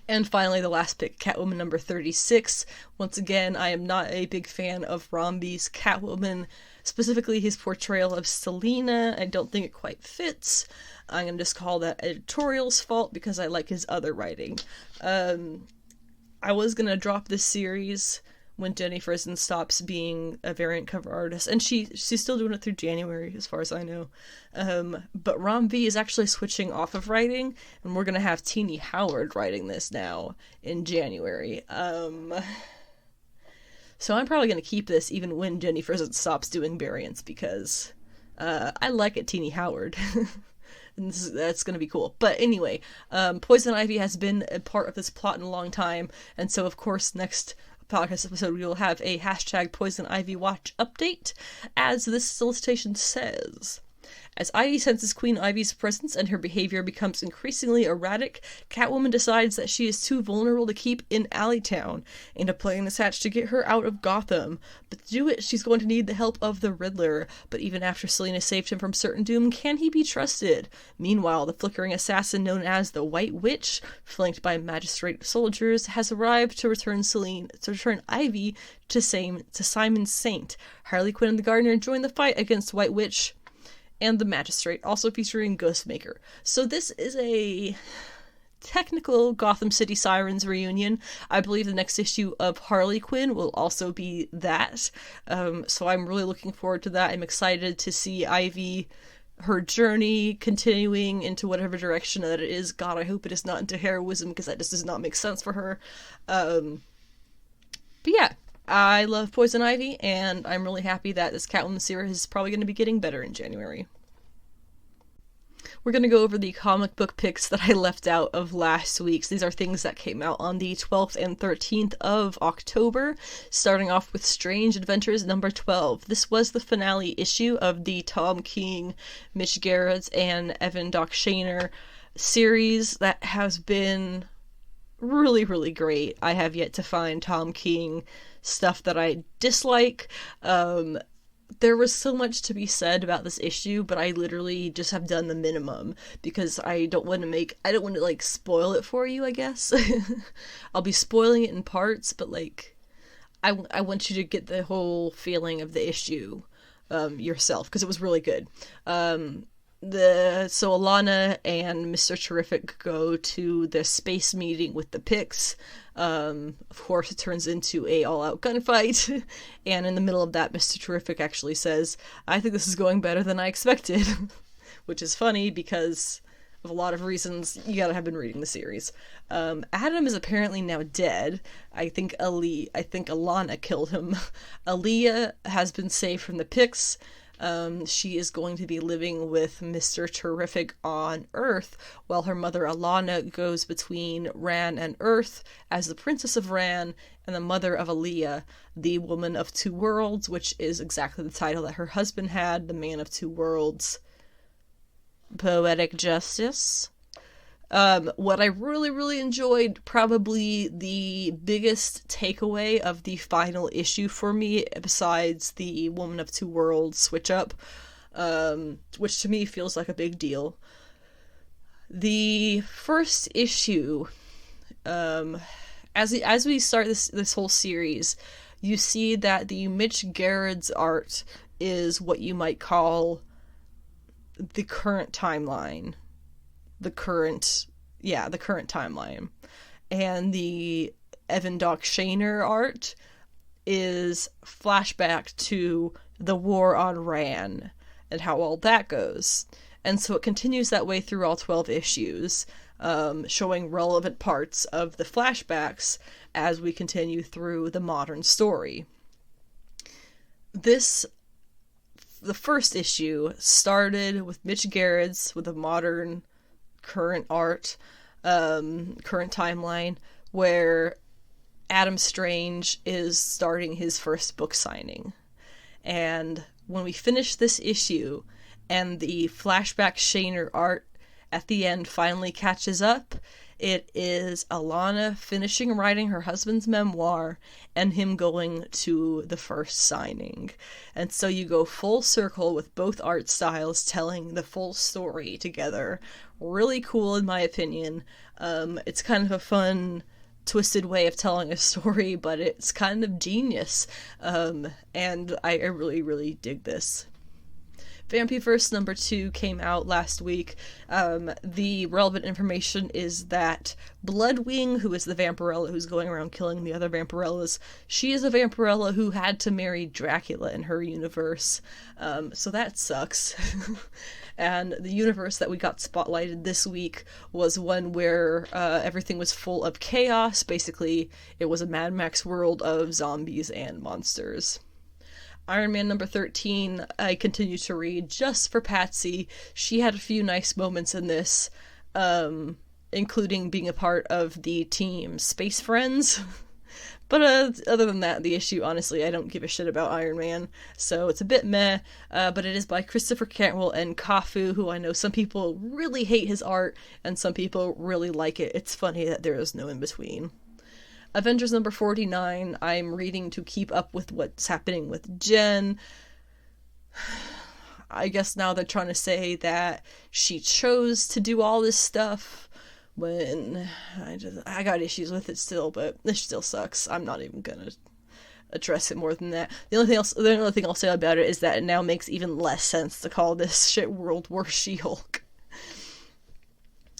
And finally, the last pick, Catwoman number 36. Once again, I am not a big fan of Romby's Catwoman, specifically his portrayal of Selena. I don't think it quite fits. I'm going to just call that editorial's fault because I like his other writing. I was going to drop this series when Jenny Frison stops being a variant cover artist, and she's still doing it through January, as far as I know. But Rom V is actually switching off of writing, and we're gonna have Teenie Howard writing this now in January. So I'm probably gonna keep this even when Jenny Frison stops doing variants, because I like it, Teenie Howard. And that's going to be cool. But anyway, Poison Ivy has been a part of this plot in a long time, and so of course next podcast episode we will have a hashtag Poison Ivy Watch update, as this solicitation says. As Ivy senses Queen Ivy's presence and her behavior becomes increasingly erratic, Catwoman decides that she is too vulnerable to keep in Alleytown, and a plan is hatched to get her out of Gotham. But to do it, she's going to need the help of the Riddler. But even after Selena saved him from certain doom, can he be trusted? Meanwhile, the flickering assassin known as the White Witch, flanked by magistrate soldiers, has arrived to return Ivy to Simon Saint. Harley Quinn and the Gardener join the fight against White Witch and the Magistrate, also featuring Ghostmaker. So this is a technical Gotham City Sirens reunion. I believe the next issue of Harley Quinn will also be that. So I'm really looking forward to that. I'm excited to see Ivy, her journey continuing into whatever direction that it is. God, I hope it is not into heroism, because that just does not make sense for her. But yeah, I love Poison Ivy, and I'm really happy that this Catwoman series is probably going to be getting better in January. We're going to go over the comic book picks that I left out of last week's. These are things that came out on the 12th and 13th of October, starting off with Strange Adventures number 12. This was the finale issue of the Tom King, Mitch Gerrits, and Evan Doc Shaner series that has been really, really great. I have yet to find Tom King stuff that I dislike. There was so much to be said about this issue, but I literally just have done the minimum because I don't want to like spoil it for you, I guess. I'll be spoiling it in parts, but like I want you to get the whole feeling of the issue yourself, because it was really good. So Alana and Mr. Terrific go to the space meeting with the Pix. Of course, it turns into a all-out gunfight, and in the middle of that, Mr. Terrific actually says, "I think this is going better than I expected," which is funny because of a lot of reasons. You gotta have been reading the series. Adam is apparently now dead. I think Alana killed him. Aaliyah has been saved from the Pix. She is going to be living with Mr. Terrific on Earth, while her mother Alana goes between Ran and Earth as the Princess of Ran and the mother of Aaliyah, the Woman of Two Worlds, which is exactly the title that her husband had, the Man of Two Worlds. Poetic justice. What I really, really enjoyed, probably the biggest takeaway of the final issue for me, besides the Woman of Two Worlds switch up, which to me feels like a big deal. The first issue, as we start this whole series, you see that the Mitch Gerads art is what you might call the current timeline. The current timeline. And the Evan Doc Shaner art is flashback to the war on Ran and how all that goes. And so it continues that way through all 12 issues, showing relevant parts of the flashbacks as we continue through the modern story. The first issue started with Mitch Gerads with a modern current art, current timeline, where Adam Strange is starting his first book signing. And when we finish this issue and the flashback Shaner art at the end finally catches up, it is Alana finishing writing her husband's memoir and him going to the first signing. And so you go full circle with both art styles telling the full story together. Really cool, in my opinion. It's kind of a fun, twisted way of telling a story, but it's kind of genius. And I really, really dig this. VampiVerse number 2 came out last week. The relevant information is that Bloodwing, who is the vampirella who's going around killing the other vampirellas, she is a vampirella who had to marry Dracula in her universe. So that sucks. And the universe that we got spotlighted this week was one where everything was full of chaos. Basically, it was a Mad Max world of zombies and monsters. Iron Man number 13, I continue to read just for Patsy. She had a few nice moments in this, including being a part of the team Space Friends. But other than that, the issue, honestly, I don't give a shit about Iron Man, so it's a bit meh, but it is by Christopher Cantwell and Kafu, who I know some people really hate his art, and some people really like it. It's funny that there is no in-between. Avengers number 49, I'm reading to keep up with what's happening with Jen. I guess now they're trying to say that she chose to do all this stuff when I got issues with it still, but this still sucks. I'm not even gonna address it more than that. The only thing I'll say about it is that it now makes even less sense to call this shit World War She-Hulk.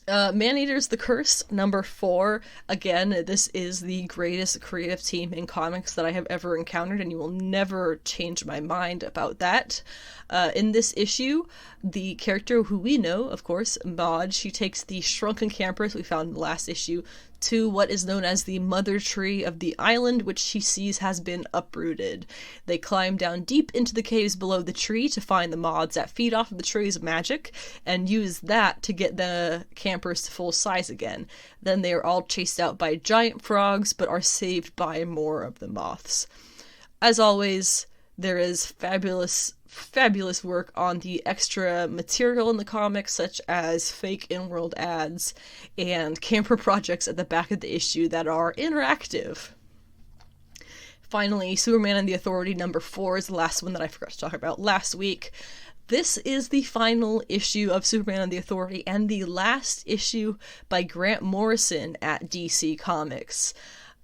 Man-Eater's The Curse, number 4. Again, this is the greatest creative team in comics that I have ever encountered, and you will never change my mind about that. In this issue, the character who we know, of course, Maud, she takes the shrunken campers we found in the last issue to what is known as the mother tree of the island, which she sees has been uprooted. They climb down deep into the caves below the tree to find the mods that feed off of the tree's magic, and use that to get the campers to full size again. Then they are all chased out by giant frogs, but are saved by more of the moths. As always, there is fabulous work on the extra material in the comics, such as fake in-world ads and camper projects at the back of the issue that are interactive. Finally, Superman and the Authority number 4 is the last one that I forgot to talk about last week. This is the final issue of Superman and the Authority, and the last issue by Grant Morrison at DC Comics.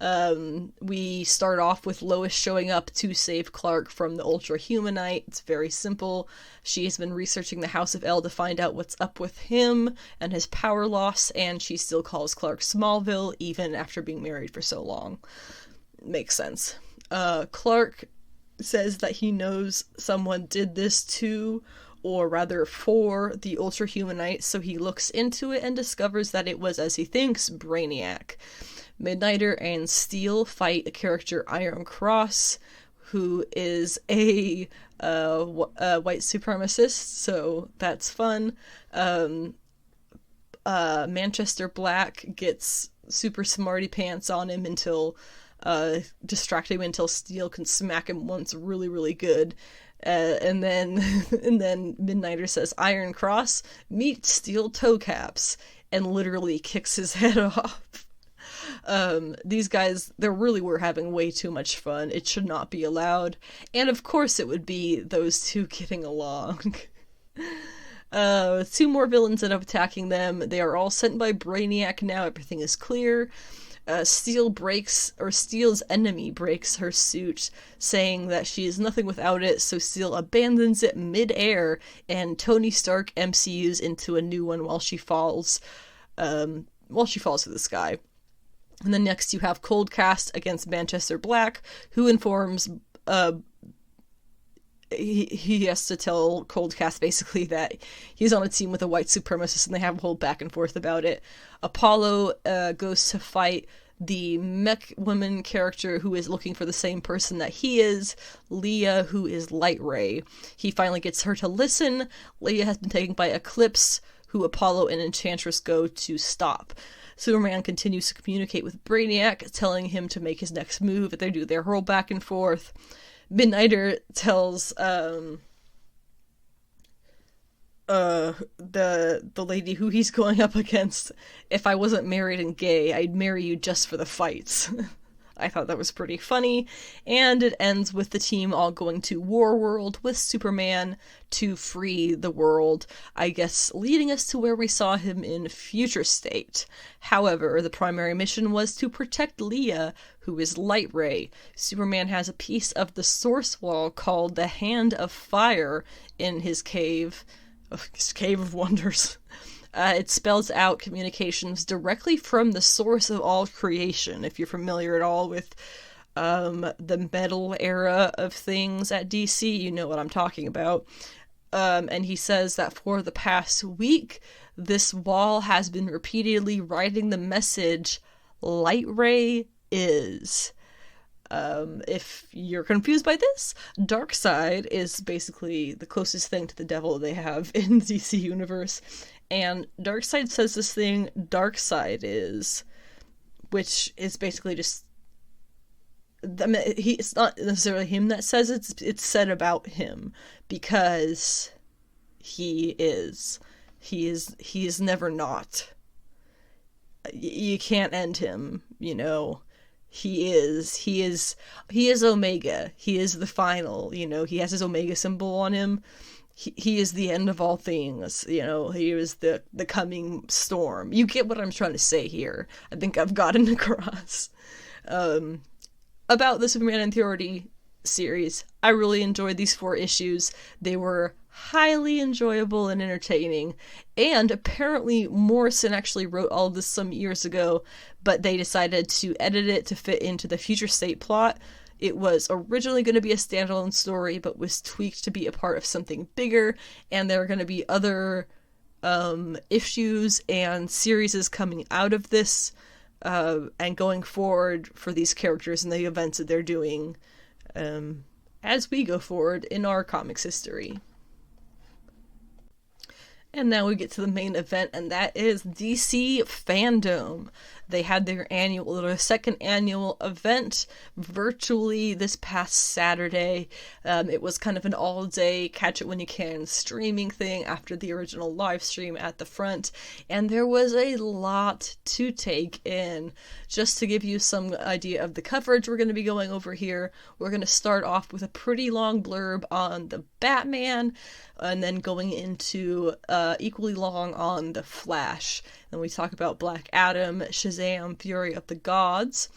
We start off with Lois showing up to save Clark from the Ultra Humanite. It's very simple. She has been researching the House of L to find out what's up with him and his power loss, and she still calls Clark Smallville even after being married for so long. Makes sense. Clark says that he knows someone did this to, or rather for, the Ultra Humanite, so he looks into it and discovers that it was, as he thinks, Brainiac. Midnighter and Steel fight a character, Iron Cross, who is a white supremacist, so that's fun. Manchester Black gets super smarty pants on him until distract him until Steel can smack him once really, really good. And then Midnighter says, Iron Cross, meet Steel toe caps, and literally kicks his head off. These guys, they really were having way too much fun. It should not be allowed. And of course it would be those two getting along. Two more villains end up attacking them. They are all sent by Brainiac now. Everything is clear. Steel's enemy breaks her suit, saying that she is nothing without it, so Steel abandons it mid-air, and Tony Stark MCUs into a new one while she falls through the sky. And then next you have Coldcast against Manchester Black, who informs, he has to tell Coldcast basically that he's on a team with a white supremacist, and they have a whole back and forth about it. Apollo goes to fight the mech woman character who is looking for the same person that he is, Leah, who is Light Ray. He finally gets her to listen. Leah has been taken by Eclipse, who Apollo and Enchantress go to stop. Superman continues to communicate with Brainiac, telling him to make his next move. They do their whole back and forth. Midnighter tells the lady who he's going up against, if I wasn't married and gay, I'd marry you just for the fights. I thought that was pretty funny. And it ends with the team all going to War World with Superman to free the world, I guess leading us to where we saw him in Future State. However, the primary mission was to protect Leah, who is Light Ray. Superman has a piece of the source wall called the Hand of Fire in his cave of Wonders. It spells out communications directly from the source of all creation. If you're familiar at all with the metal era of things at DC, you know what I'm talking about. And he says that for the past week, this wall has been repeatedly writing the message, Light Ray is. If you're confused by this, Darkseid is basically the closest thing to the devil they have in the DC universe. And Darkseid says this thing, Darkseid is, which is basically just, I mean, it's not necessarily him that says it, it's said about him, because he is never not. You can't end him, you know. He is Omega. He is the final, you know, he has his Omega symbol on him. He is the end of all things, you know, he is the coming storm. You get what I'm trying to say here. I think I've gotten across. About the Superman Authority series, I really enjoyed these 4 issues. They were highly enjoyable and entertaining, and apparently Morrison actually wrote all of this some years ago, but they decided to edit it to fit into the Future State plot. It was originally going to be a standalone story, but was tweaked to be a part of something bigger, and there are going to be other issues and series coming out of this, and going forward for these characters and the events that they're doing as we go forward in our comics history. And now we get to the main event, and that is DC Fandom. They had their second annual event virtually this past Saturday. It was kind of an all-day catch it when you can streaming thing after the original live stream at the front, and there was a lot to take in. Just to give you some idea of the coverage we're going to be going over here, we're going to start off with a pretty long blurb on the Batman, and then going into equally long on the Flash. Then we talk about Black Adam, Shazam, Fury of the Gods.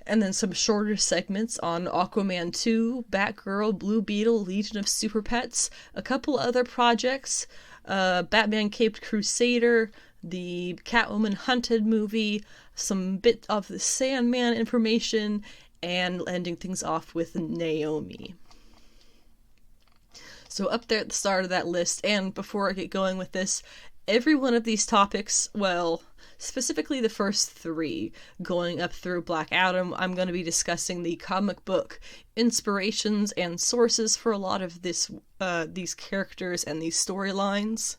And then some shorter segments on Aquaman 2, Batgirl, Blue Beetle, Legion of Superpets, a couple other projects, Batman Caped Crusader, the Catwoman Hunted movie, some bit of the Sandman information, and ending things off with Naomi. So up there at the start of that list, and before I get going with this, every one of these topics, well, specifically the first three, going up through Black Adam, I'm going to be discussing the comic book inspirations and sources for a lot of these characters and these storylines.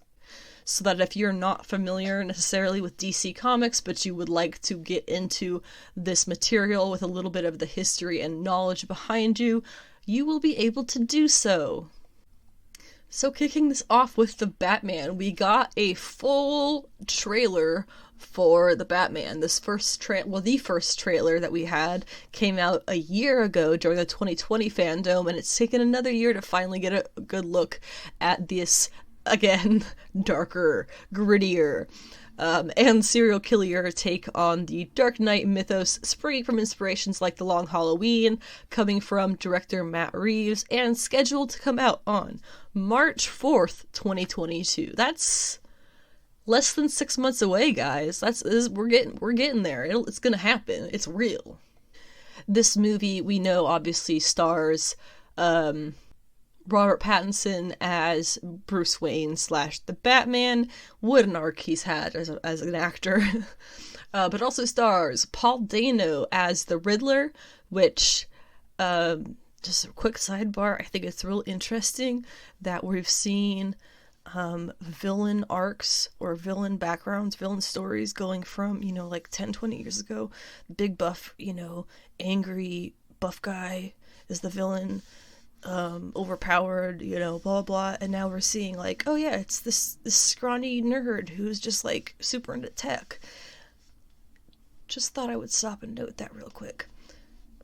So that if you're not familiar necessarily with DC Comics, but you would like to get into this material with a little bit of the history and knowledge behind you, you will be able to do so. So kicking this off with the Batman, we got a full trailer for the Batman. The first trailer that we had came out a year ago during the 2020 Fandome, and it's taken another year to finally get a good look at this, again, darker, grittier, and serial killer take on the Dark Knight mythos, springing from inspirations like The Long Halloween, coming from director Matt Reeves, and scheduled to come out on March 4th, 2022. That's less than 6 months away, guys. We're getting there. It's gonna happen. It's real. This movie, we know, obviously stars Robert Pattinson as Bruce Wayne / the Batman. What an arc he's had as an actor. But also stars Paul Dano as the Riddler, which, just a quick sidebar, I think it's real interesting that we've seen villain arcs or villain backgrounds, villain stories going from, like 10-20 years ago. Big buff, angry buff guy is the villain, overpowered, blah blah, and now we're seeing like, oh yeah, it's this scrawny nerd who's just like super into tech. Just thought I would stop and note that real quick,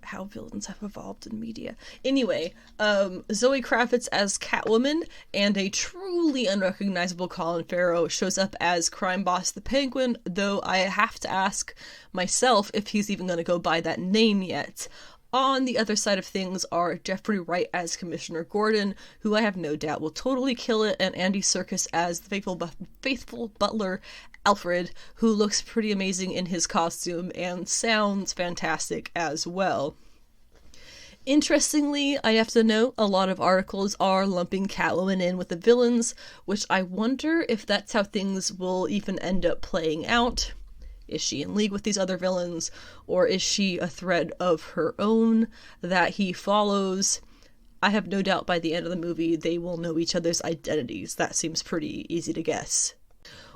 how villains have evolved in media. Anyway, Zoe Kravitz as Catwoman, and a truly unrecognizable Colin Farrell shows up as crime boss the Penguin, though I have to ask myself if he's even going to go by that name yet. On the other side of things are Jeffrey Wright as Commissioner Gordon, who I have no doubt will totally kill it, and Andy Serkis as the faithful butler Alfred, who looks pretty amazing in his costume and sounds fantastic as well. Interestingly, I have to note, a lot of articles are lumping Catwoman in with the villains, which I wonder if that's how things will even end up playing out. Is she in league with these other villains, or is she a thread of her own that he follows? I have no doubt by the end of the movie they will know each other's identities. That seems pretty easy to guess.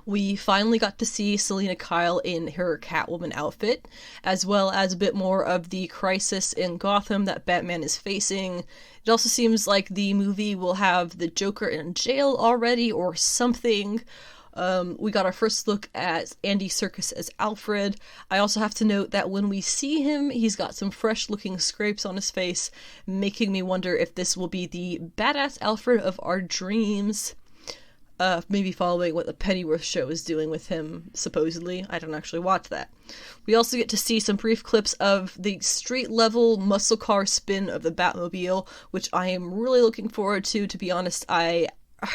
We finally got to see Selena Kyle in her Catwoman outfit, as well as a bit more of the crisis in Gotham that Batman is facing. It also seems like the movie will have the Joker in jail already, or something. We got our first look at Andy Serkis as Alfred. I also have to note that when we see him, he's got some fresh looking scrapes on his face, making me wonder if this will be the badass Alfred of our dreams. Maybe following what the Pennyworth show is doing with him, supposedly. I don't actually watch that. We also get to see some brief clips of the street-level muscle car spin of the Batmobile, which I am really looking forward to. To be honest, I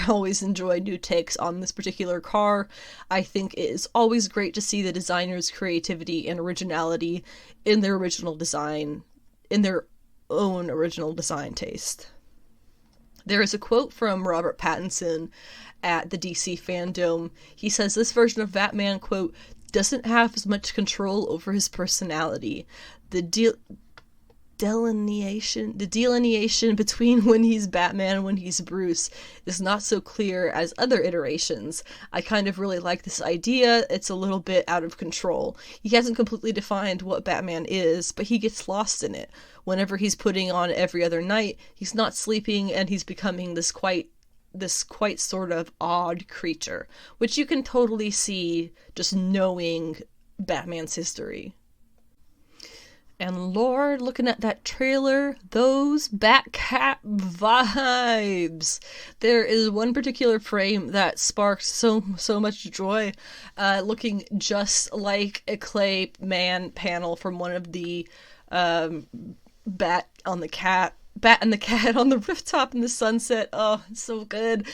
always enjoy new takes on this particular car. I think it is always great to see the designer's creativity and originality in their original design, in their own original design taste. There is a quote from Robert Pattinson at the DC Fandom. He says this version of Batman, quote, doesn't have as much control over his personality. The delineation between when he's Batman and when he's Bruce is not so clear as other iterations. I kind of really like this idea. It's a little bit out of control. He hasn't completely defined what Batman is, but he gets lost in it. Whenever he's putting on Every Other Night, he's not sleeping, and he's becoming this quite sort of odd creature, which you can totally see just knowing Batman's history. And Lord, looking at that trailer, those Batcat vibes. There is one particular frame that sparks so much joy, looking just like a clay man panel from one of the Bat and the cat on the rooftop in the sunset. Oh, it's so good.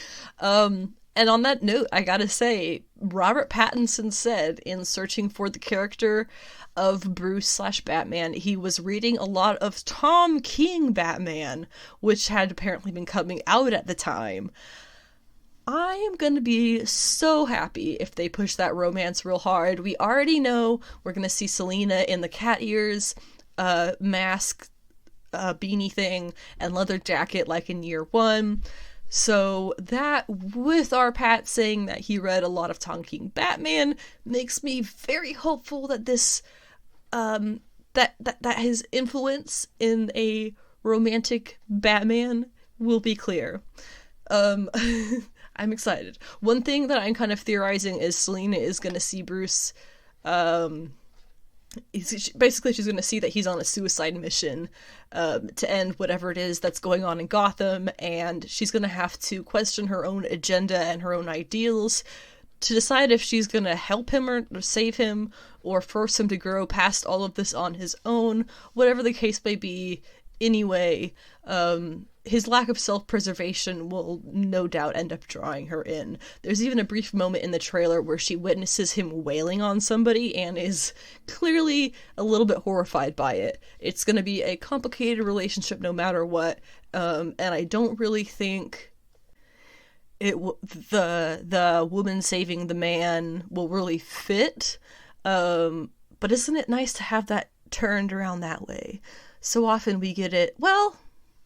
And on that note, I gotta say, Robert Pattinson said in searching for the character of Bruce/Batman, he was reading a lot of Tom King Batman, which had apparently been coming out at the time. I am gonna be so happy if they push that romance real hard. We already know we're gonna see Selena in the cat ears, mask, beanie thing, and leather jacket like in year one. So that, with our Pat saying that he read a lot of Tom King Batman, makes me very hopeful that this, that his influence in a romantic Batman will be clear. I'm excited. One thing that I'm kind of theorizing is Selena is going to see Bruce, basically she's going to see that he's on a suicide mission to end whatever it is that's going on in Gotham, and she's going to have to question her own agenda and her own ideals to decide if she's going to help him or save him, or force him to grow past all of this on his own, whatever the case may be. Anyway, his lack of self-preservation will no doubt end up drawing her in. There's even a brief moment in the trailer where she witnesses him wailing on somebody and is clearly a little bit horrified by it. It's going to be a complicated relationship no matter what, and I don't really think the woman saving the man will really fit, but isn't it nice to have that turned around that way? So often we get it, well,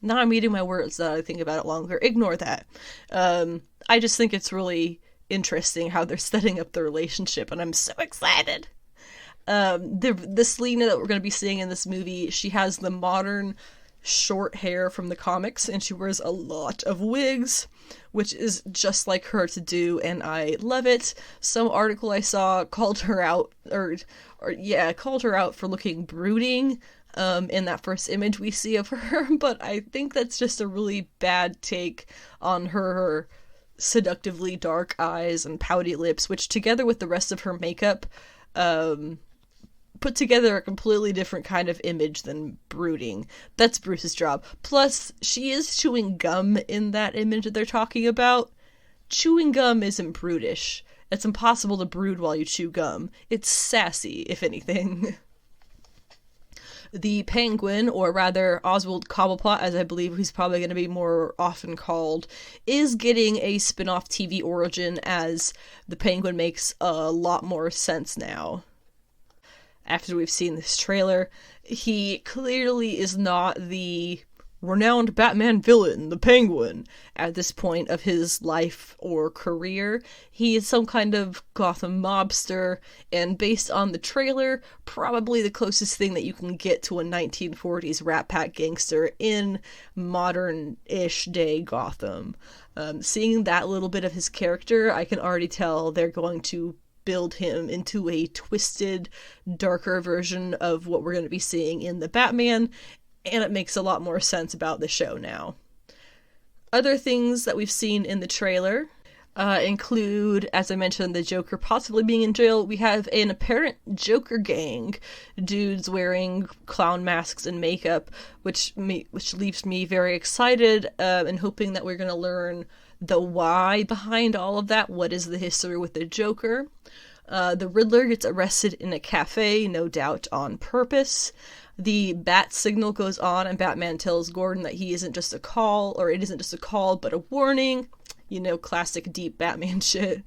now I'm eating my words that I think about it longer. Ignore that. I just think it's really interesting how they're setting up the relationship, and I'm so excited. The Selena that we're going to be seeing in this movie, she has the modern short hair from the comics, and she wears a lot of wigs, which is just like her to do, and I love it. Some article I saw called her out, called her out for looking brooding, in that first image we see of her, but I think that's just a really bad take on her seductively dark eyes and pouty lips, which together with the rest of her makeup, put together a completely different kind of image than brooding. That's Bruce's job. Plus, she is chewing gum in that image that they're talking about. Chewing gum isn't brutish. It's impossible to brood while you chew gum. It's sassy, if anything. The Penguin, or rather Oswald Cobblepot, as I believe he's probably going to be more often called, is getting a spin-off TV origin, as the Penguin makes a lot more sense now. After we've seen this trailer, he clearly is not the renowned Batman villain, the Penguin, at this point of his life or career. He is some kind of Gotham mobster, and based on the trailer, probably the closest thing that you can get to a 1940s Rat Pack gangster in modern-ish day Gotham. Seeing that little bit of his character, I can already tell they're going to build him into a twisted, darker version of what we're going to be seeing in the Batman, and it makes a lot more sense about the show now. Other things that we've seen in the trailer include, as I mentioned, the Joker possibly being in jail. We have an apparent Joker gang, dudes wearing clown masks and makeup, which leaves me very excited and hoping that we're going to learn the why behind all of that. What is the history with the Joker? The Riddler gets arrested in a cafe, no doubt on purpose. The bat signal goes on, and Batman tells Gordon that he isn't just a call, or it isn't just a call, but a warning. You know, classic deep Batman shit.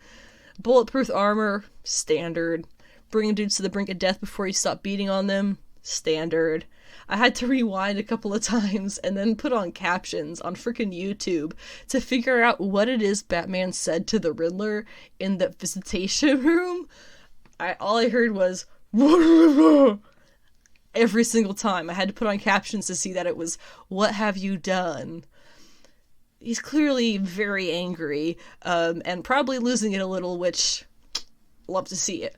Bulletproof armor, standard. Bring dudes to the brink of death before you stop beating on them, standard. I had to rewind a couple of times and then put on captions on frickin' YouTube to figure out what it is Batman said to the Riddler in the visitation room. All I heard was every single time. I had to put on captions to see that it was, "What have you done?" He's clearly very angry, and probably losing it a little, which, love to see it.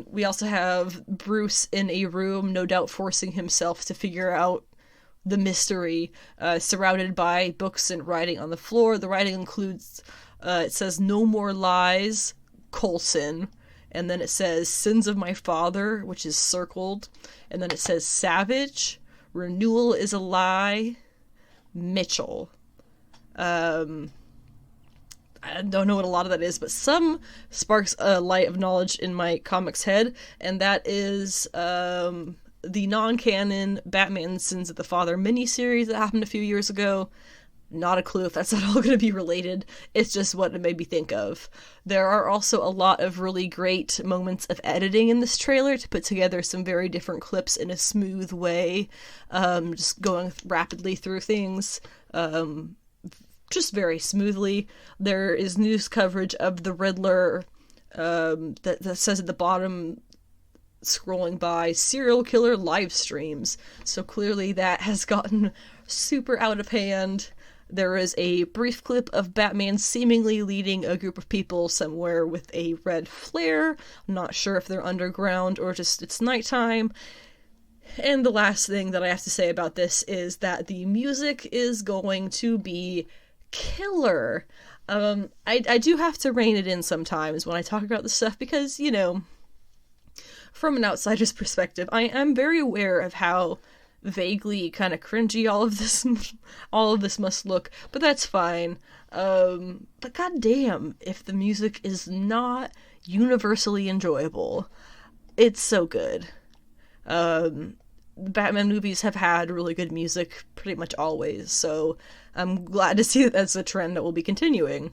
We also have Bruce in a room, no doubt forcing himself to figure out the mystery, surrounded by books and writing on the floor. The writing includes, it says, "No more lies, Coulson," and then it says Sins of My Father, which is circled, and then it says Savage, Renewal is a Lie, Mitchell. I don't know what a lot of that is, but some sparks a light of knowledge in my comics head, and that is the non-canon Batman Sins of the Father miniseries that happened a few years ago. Not a clue if that's at all going to be related. It's just what it made me think of. There are also a lot of really great moments of editing in this trailer to put together some very different clips in a smooth way, just going rapidly through things, just very smoothly. There is news coverage of the Riddler that says at the bottom, scrolling by, serial killer live streams. So clearly that has gotten super out of hand. There is a brief clip of Batman seemingly leading a group of people somewhere with a red flare. I'm not sure if they're underground or just it's nighttime. And the last thing that I have to say about this is that the music is going to be killer. I do have to rein it in sometimes when I talk about this stuff because, you know, from an outsider's perspective, I am very aware of how vaguely kind of cringy all of this must look, but that's fine. But goddamn, if the music is not universally enjoyable, it's so good. Batman movies have had really good music pretty much always, so I'm glad to see that that's a trend that will be continuing.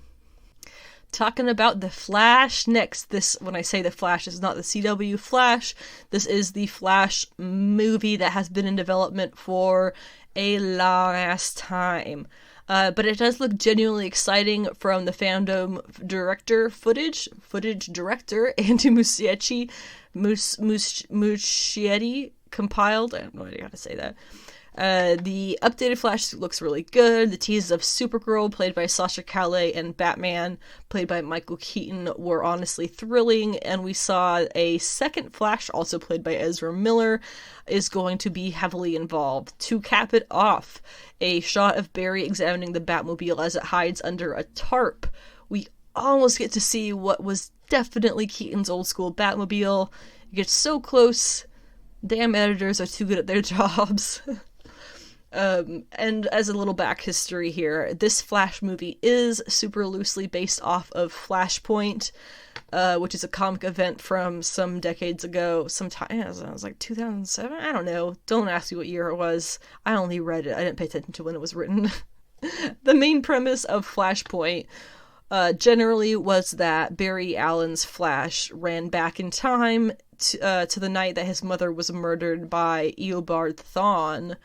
Talking about The Flash next. This, when I say The Flash, is not the CW Flash. This is the Flash movie that has been in development for a long ass time. But it does look genuinely exciting from the fandom footage director, Andy Muschietti compiled. I have no idea how to say that. The updated Flash looks really good. The teases of Supergirl, played by Sasha Calle, and Batman, played by Michael Keaton, were honestly thrilling, and we saw a second Flash, also played by Ezra Miller, is going to be heavily involved. To cap it off, a shot of Barry examining the Batmobile as it hides under a tarp. We almost get to see what was definitely Keaton's old school Batmobile. It gets so close. Damn editors are too good at their jobs. And as a little back history here, this Flash movie is super loosely based off of Flashpoint, which is a comic event from some decades ago. It was like 2007? I don't know. Don't ask me what year it was. I only read it. I didn't pay attention to when it was written. The main premise of Flashpoint generally was that Barry Allen's Flash ran back in time to the night that his mother was murdered by Eobard Thawne,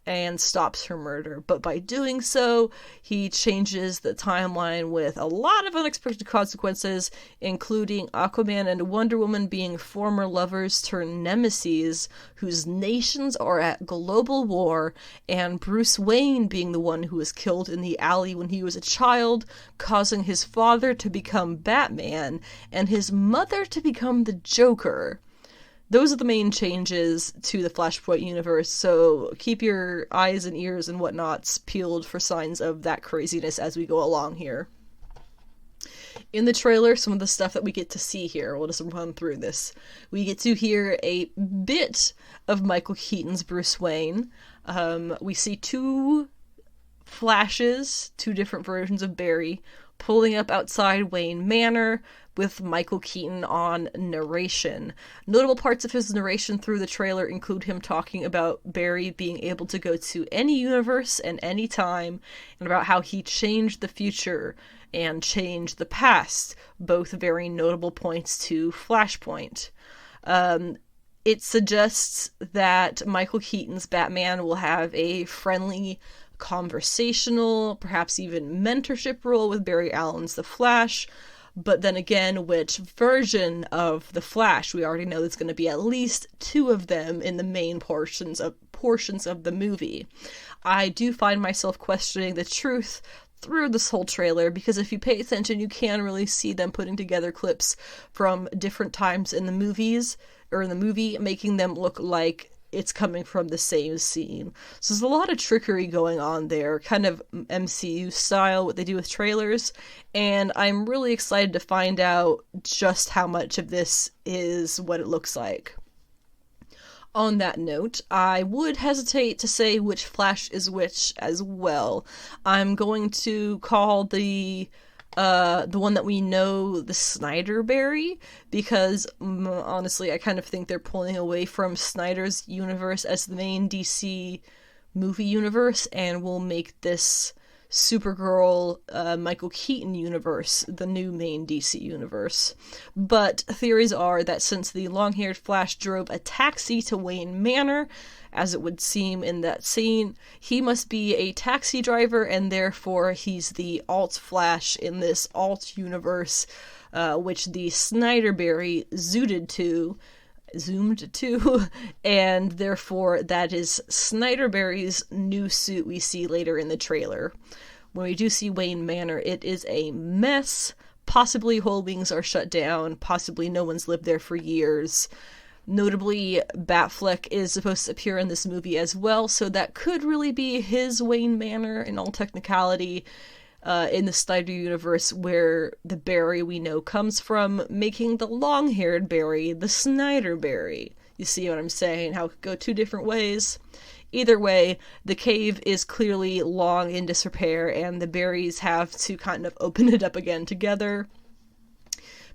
and stops her murder. But by doing so, he changes the timeline with a lot of unexpected consequences, including Aquaman and Wonder Woman being former lovers turned nemeses, whose nations are at global war, and Bruce Wayne being the one who was killed in the alley when he was a child, causing his father to become Batman, and his mother to become the Joker. Those are the main changes to the Flashpoint universe, so keep your eyes and ears and whatnots peeled for signs of that craziness as we go along here. In the trailer, some of the stuff that we get to see here, we'll just run through this. We get to hear a bit of Michael Keaton's Bruce Wayne. We see two flashes, two different versions of Barry, pulling up outside Wayne Manor, with Michael Keaton on narration. Notable parts of his narration through the trailer include him talking about Barry being able to go to any universe and any time, and about how he changed the future and changed the past, both very notable points to Flashpoint. It suggests that Michael Keaton's Batman will have a friendly, conversational, perhaps even mentorship role with Barry Allen's The Flash. But then again, which version of the Flash? We already know there's going to be at least two of them in the main portions of the movie. I do find myself questioning the truth through this whole trailer, because if you pay attention, you can really see them putting together clips from different times in the movie, making them look like it's coming from the same scene. So there's a lot of trickery going on there, kind of MCU style, what they do with trailers, and I'm really excited to find out just how much of this is what it looks like. On that note, I would hesitate to say which Flash is which as well. I'm going to call the one that we know the Snyderberry, because honestly, I kind of think they're pulling away from Snyder's universe as the main DC movie universe, and will make this Supergirl, Michael Keaton universe the new main DC universe. But theories are that since the long-haired Flash drove a taxi to Wayne Manor, as it would seem in that scene, he must be a taxi driver, and therefore he's the alt-Flash in this alt-universe, which the Snyderberry zoomed to, and therefore that is Snyderberry's new suit we see later in the trailer. When we do see Wayne Manor, it is a mess. Possibly whole wings are shut down, possibly no one's lived there for years. Notably, Batfleck is supposed to appear in this movie as well, so that could really be his Wayne Manor in all technicality, in the Snyder universe, where the Barry we know comes from, making the long-haired Barry the Snyderberry. You see what I'm saying? How it could go two different ways? Either way, the cave is clearly long in disrepair, and the Barrys have to kind of open it up again together.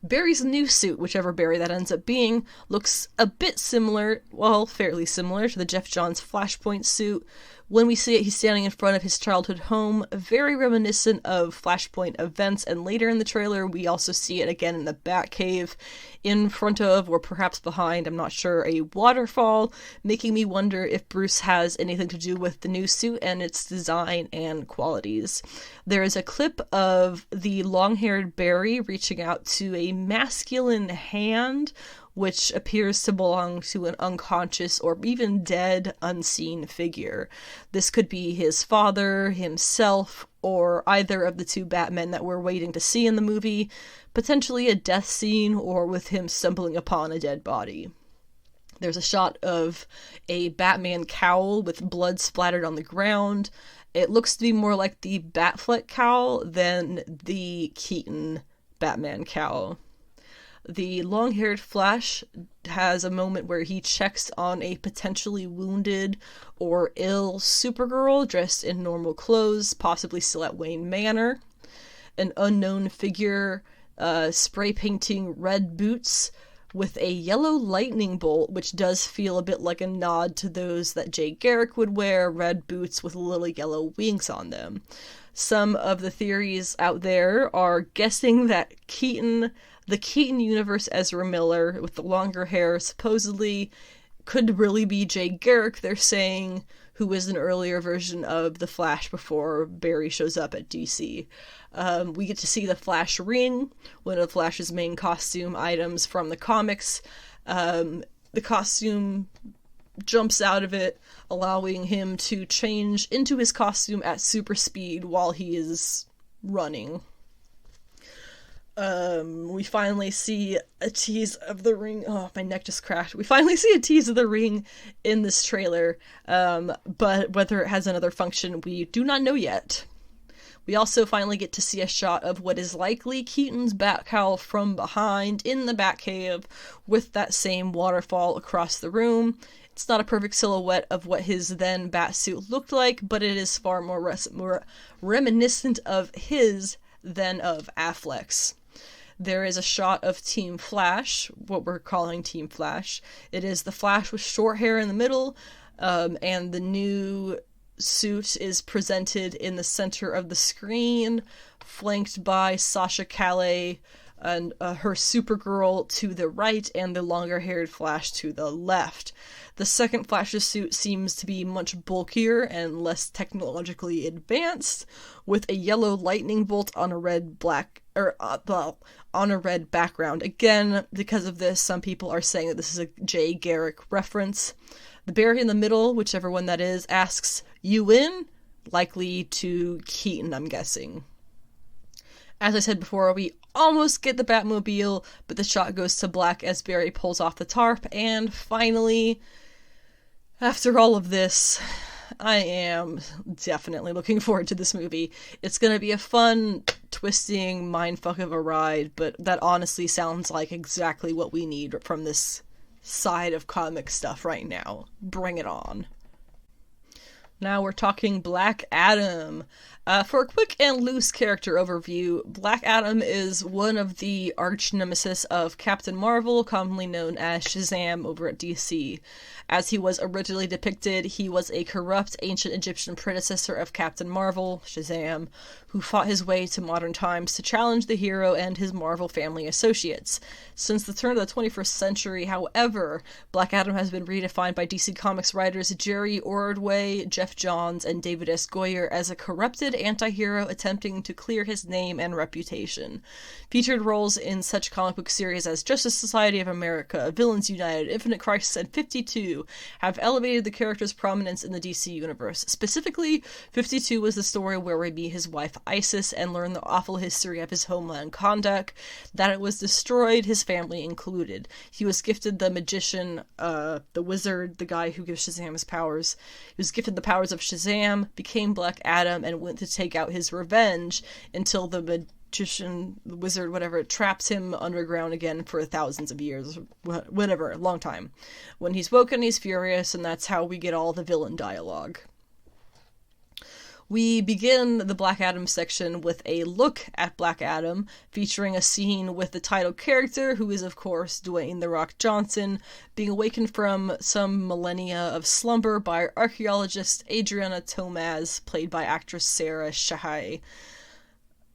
Barry's new suit, whichever Barry that ends up being, looks a bit similar, well, fairly similar to the Jeff Johns Flashpoint suit. When we see it, he's standing in front of his childhood home, very reminiscent of Flashpoint events, and later in the trailer we also see it again in the Batcave, in front of, or perhaps behind, I'm not sure, a waterfall, making me wonder if Bruce has anything to do with the new suit and its design and qualities. There is a clip of the long-haired Barry reaching out to a masculine hand, which appears to belong to an unconscious or even dead, unseen figure. This could be his father, himself, or either of the two Batmen that we're waiting to see in the movie, potentially a death scene, or with him stumbling upon a dead body. There's a shot of a Batman cowl with blood splattered on the ground. It looks to be more like the Batfleck cowl than the Keaton Batman cowl. The long-haired Flash has a moment where he checks on a potentially wounded or ill Supergirl dressed in normal clothes, possibly still at Wayne Manor. An unknown figure spray painting red boots with a yellow lightning bolt, which does feel a bit like a nod to those that Jay Garrick would wear, red boots with little yellow wings on them. Some of the theories out there are guessing that the Keaton universe Ezra Miller with the longer hair supposedly could really be Jay Garrick, they're saying, who was an earlier version of the Flash before Barry shows up at DC. We get to see the Flash ring, one of Flash's main costume items from the comics. The costume jumps out of it, allowing him to change into his costume at super speed while he is running. We finally see a tease of the ring. Oh, my neck just cracked. We finally see a tease of the ring in this trailer, but whether it has another function, we do not know yet. We also finally get to see a shot of what is likely Keaton's Batcowl from behind in the Batcave with that same waterfall across the room. It's not a perfect silhouette of what his then Batsuit looked like, but it is far more reminiscent of his than of Affleck's. There is a shot of Team Flash, what we're calling Team Flash. It is the Flash with short hair in the middle, and the new suit is presented in the center of the screen, flanked by Sasha Calle and her Supergirl to the right, and the longer-haired Flash to the left. The second Flash's suit seems to be much bulkier and less technologically advanced, with a yellow lightning bolt on a red background. Again, because of this, some people are saying that this is a Jay Garrick reference. The Barry in the middle, whichever one that is, asks, "You in?" Likely to Keaton, I'm guessing. As I said before, we almost get the Batmobile, but the shot goes to black as Barry pulls off the tarp, and finally, After all of this, I am definitely looking forward to this movie. It's gonna be a fun, twisting mindfuck of a ride, but that honestly sounds like exactly what we need from this side of comic stuff right now. Bring it on. Now we're talking Black Adam. For a quick and loose character overview, Black Adam is one of the arch nemesis of Captain Marvel, commonly known as Shazam over at DC. As he was originally depicted, he was a corrupt ancient Egyptian predecessor of Captain Marvel, Shazam, who fought his way to modern times to challenge the hero and his Marvel family associates. Since the turn of the 21st century, however, Black Adam has been redefined by DC Comics writers Jerry Ordway, Jeff Johns, and David S. Goyer as a corrupted anti-hero attempting to clear his name and reputation. Featured roles in such comic book series as Justice Society of America, Villains United, Infinite Crisis, and 52 have elevated the character's prominence in the DC universe. Specifically, 52 was the story where we meet his wife Isis and learn the awful history of his homeland Kondak, that it was destroyed, his family included. He was gifted the magician, the wizard, the guy who gives Shazam his powers. He was gifted the powers of Shazam, became Black Adam, and went to take out his revenge until the magician, the wizard, whatever, traps him underground again for thousands of years, whatever, long time. When he's woken, he's furious, and that's how we get all the villain dialogue. We begin the Black Adam section with a look at Black Adam, featuring a scene with the title character, who is of course Dwayne "The Rock" Johnson, being awakened from some millennia of slumber by archaeologist Adriana Tomaz, played by actress Sarah Shahai.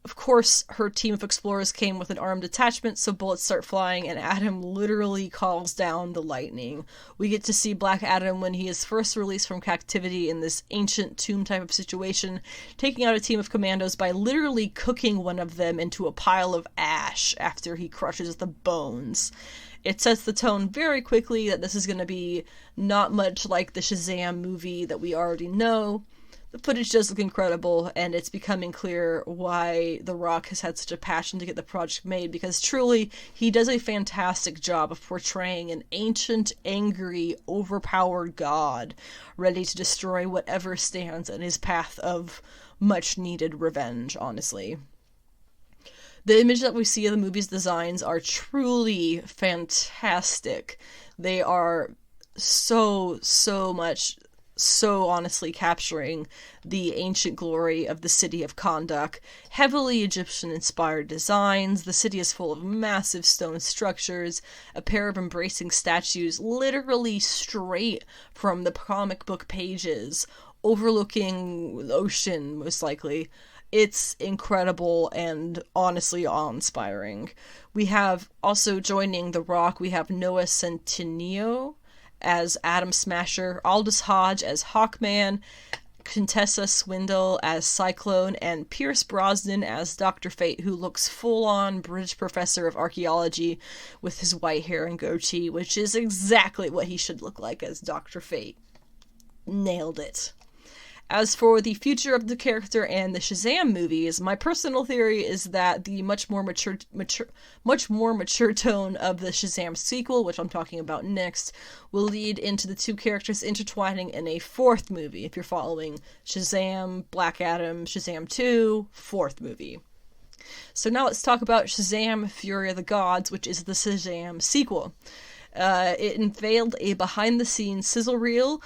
Of course, her team of explorers came with an armed detachment, so bullets start flying, and Adam literally calls down the lightning. We get to see Black Adam when he is first released from captivity in this ancient tomb type of situation, taking out a team of commandos by literally cooking one of them into a pile of ash after he crushes the bones. It sets the tone very quickly that this is going to be not much like the Shazam movie that we already know. The footage does look incredible, and it's becoming clear why The Rock has had such a passion to get the project made, because truly, he does a fantastic job of portraying an ancient, angry, overpowered god, ready to destroy whatever stands in his path of much-needed revenge, honestly. The image that we see of the movie's designs are truly fantastic. They are so honestly capturing the ancient glory of the city of Kondak. Heavily Egyptian-inspired designs, the city is full of massive stone structures, a pair of embracing statues literally straight from the comic book pages, overlooking the ocean, most likely. It's incredible and honestly awe-inspiring. We have also joining The Rock, we have Noah Centineo as Atom Smasher, Aldous Hodge as Hawkman, Contessa Swindle as Cyclone, and Pierce Brosnan as Dr. Fate, who looks full-on British professor of archaeology with his white hair and goatee, which is exactly what he should look like as Dr. Fate. Nailed it. As for the future of the character and the Shazam movies, my personal theory is that the much more mature tone of the Shazam sequel, which I'm talking about next, will lead into the two characters intertwining in a fourth movie. If you're following Shazam, Black Adam, Shazam 2, fourth movie. So now let's talk about Shazam! Fury of the Gods, which is the Shazam sequel. It unveiled a behind-the-scenes sizzle reel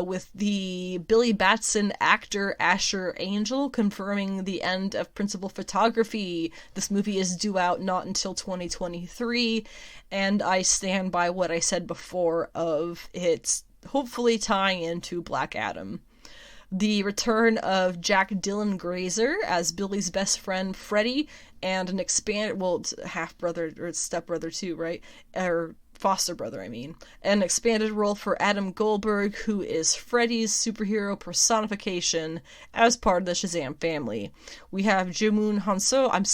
with the Billy Batson actor Asher Angel confirming the end of principal photography. This movie is due out not until 2023, and I stand by what I said before of its hopefully tying into Black Adam. The return of Jack Dylan Grazer as Billy's best friend Freddy, and an expanded, half-brother, or step-brother too, right? Or foster brother, I mean. An expanded role for Adam Goldberg, who is Freddy's superhero personification as part of the Shazam family. We have Jimon Hanso, I'm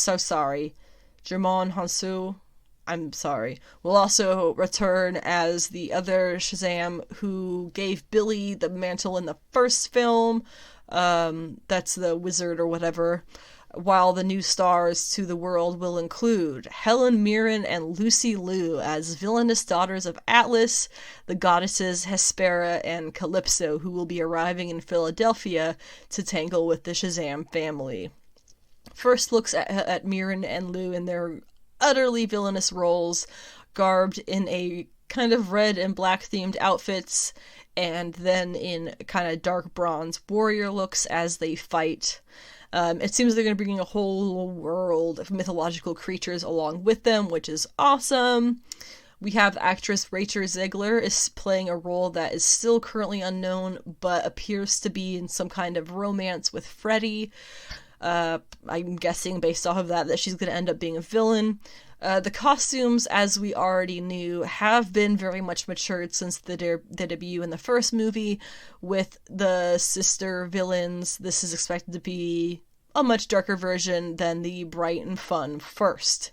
sorry, will also return as the other Shazam who gave Billy the mantle in the first film. That's the wizard or whatever. while the new stars to the world will include Helen Mirren and Lucy Liu as villainous daughters of Atlas, the goddesses Hespera and Calypso, who will be arriving in Philadelphia to tangle with the Shazam family. First looks at Mirren and Liu in their utterly villainous roles, garbed in a kind of red and black themed outfits, and then in kind of dark bronze warrior looks as they fight. It seems they're going to be bringing a whole world of mythological creatures along with them, which is awesome. We have actress Rachel Zegler is playing a role that is still currently unknown, but appears to be in some kind of romance with Freddy. I'm guessing based off of that she's going to end up being a villain. The costumes, as we already knew, have been very much matured since the debut in the first movie. With the sister villains, this is expected to be a much darker version than the bright and fun first.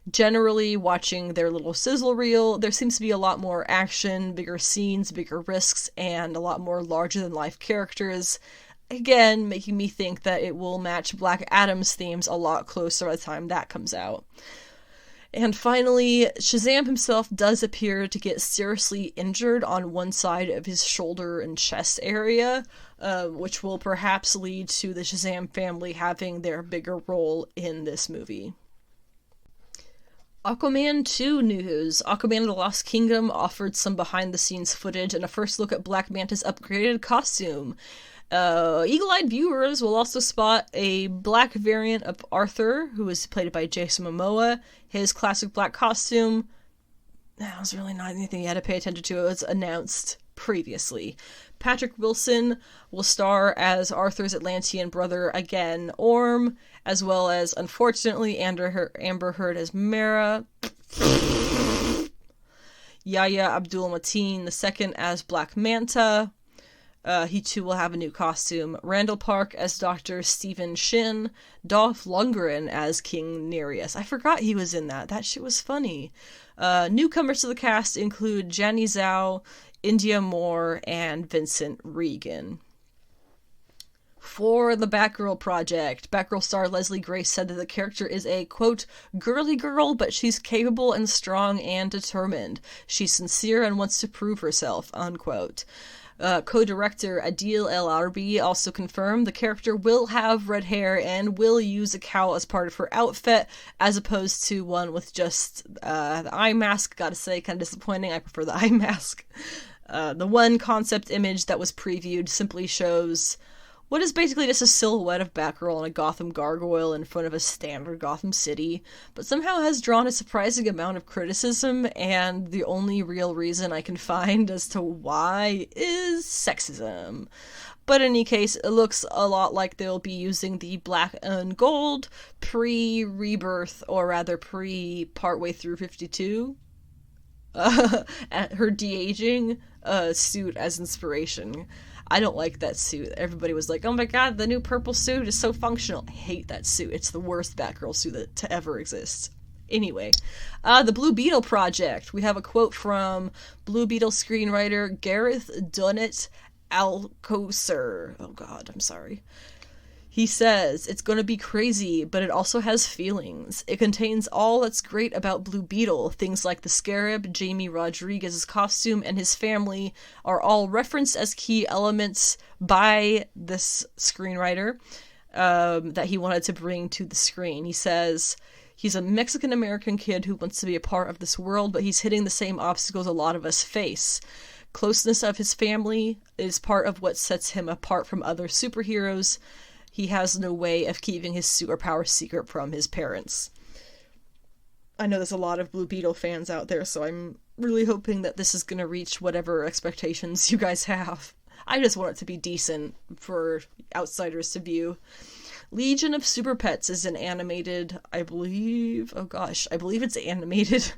Generally, watching their little sizzle reel, there seems to be a lot more action, bigger scenes, bigger risks, and a lot more larger-than-life characters. Again, making me think that it will match Black Adam's themes a lot closer by the time that comes out. And finally, Shazam himself does appear to get seriously injured on one side of his shoulder and chest area, which will perhaps lead to the Shazam family having their bigger role in this movie. Aquaman 2 news. Aquaman of the Lost Kingdom offered some behind-the-scenes footage and a first look at Black Manta's upgraded costume. Eagle-eyed viewers will also spot a black variant of Arthur, who is played by Jason Momoa. His classic black costume, that was really not anything you had to pay attention to. It was announced previously. Patrick Wilson will star as Arthur's Atlantean brother again, Orm, as well as, unfortunately, Amber Heard as Mara. Yahya Abdul-Mateen II as Black Manta. He too will have a new costume. Randall Park as Dr. Stephen Shin. Dolph Lundgren as King Nereus. I forgot he was in that. That shit was funny. Newcomers to the cast include Jenny Zhao, India Moore, and Vincent Regan. For the Batgirl project, Batgirl star Leslie Grace said that the character is a, quote, girly girl, but she's capable and strong and determined. She's sincere and wants to prove herself, unquote. Co-director Adil El Arbi also confirmed the character will have red hair and will use a cowl as part of her outfit, as opposed to one with just the eye mask. Gotta say, kind of disappointing. I prefer the eye mask. The one concept image that was previewed simply shows what is basically just a silhouette of Batgirl on a Gotham gargoyle in front of a standard Gotham City, but somehow has drawn a surprising amount of criticism, and the only real reason I can find as to why is sexism. But in any case, it looks a lot like they'll be using the black and gold pre-Rebirth, or rather pre-partway through 52, at her de-aging suit as inspiration. I don't like that suit. Everybody was like, oh my god, the new purple suit is so functional. I hate that suit. It's the worst Batgirl suit to ever exist. Anyway, the Blue Beetle project. We have a quote from Blue Beetle screenwriter Gareth Dunnett Alcocer. Oh god, I'm sorry. He says, it's going to be crazy, but it also has feelings. It contains all that's great about Blue Beetle. Things like the Scarab, Jamie Rodriguez's costume, and his family are all referenced as key elements by this screenwriter that he wanted to bring to the screen. He says, he's a Mexican-American kid who wants to be a part of this world, but he's hitting the same obstacles a lot of us face. Closeness of his family is part of what sets him apart from other superheroes. He has no way of keeping his superpower secret from his parents. I know there's a lot of Blue Beetle fans out there, so I'm really hoping that this is going to reach whatever expectations you guys have. I just want it to be decent for outsiders to view. Legion of Superpets is an animated, I believe it's animated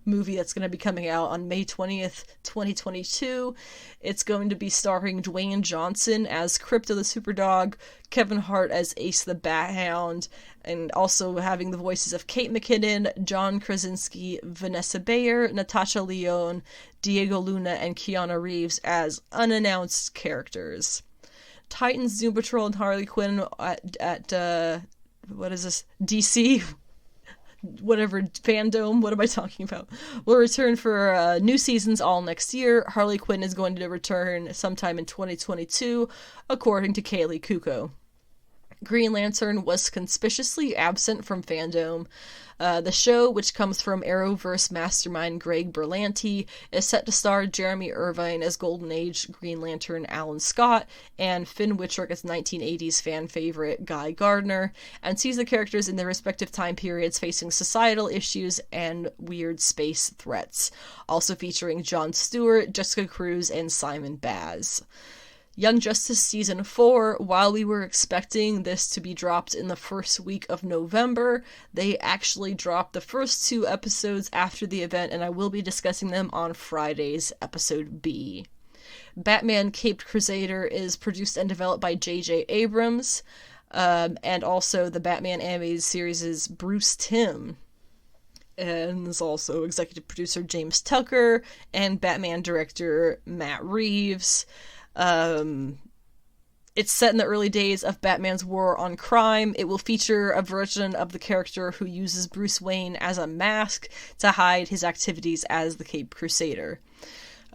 movie that's going to be coming out on May 20th, 2022. It's going to be starring Dwayne Johnson as Crypto the Superdog, Kevin Hart as Ace the Bat Hound, and also having the voices of Kate McKinnon, John Krasinski, Vanessa Bayer, Natasha Lyonne, Diego Luna, and Keanu Reeves as unannounced characters. Titans, Doom Patrol, and Harley Quinn at what is this? DC, whatever, Fandome, what am I talking about? Will return for new seasons all next year. Harley Quinn is going to return sometime in 2022, according to Kaylee Kuko. Green Lantern was conspicuously absent from Fandome. The show, which comes from Arrowverse mastermind Greg Berlanti, is set to star Jeremy Irvine as Golden Age Green Lantern Alan Scott and Finn Wittrock as 1980s fan favorite Guy Gardner, and sees the characters in their respective time periods facing societal issues and weird space threats. Also featuring Jon Stewart, Jessica Cruz, and Simon Baz. Young Justice Season 4, while we were expecting this to be dropped in the first week of November, they actually dropped the first 2 episodes after the event, and I will be discussing them on Friday's episode B. Batman Caped Crusader is produced and developed by J.J. Abrams, and also the Batman animated series' Bruce Timm. And there's also executive producer James Tucker and Batman director Matt Reeves. It's set in the early days of Batman's war on crime. It will feature a version of the character who uses Bruce Wayne as a mask to hide his activities as the Caped Crusader.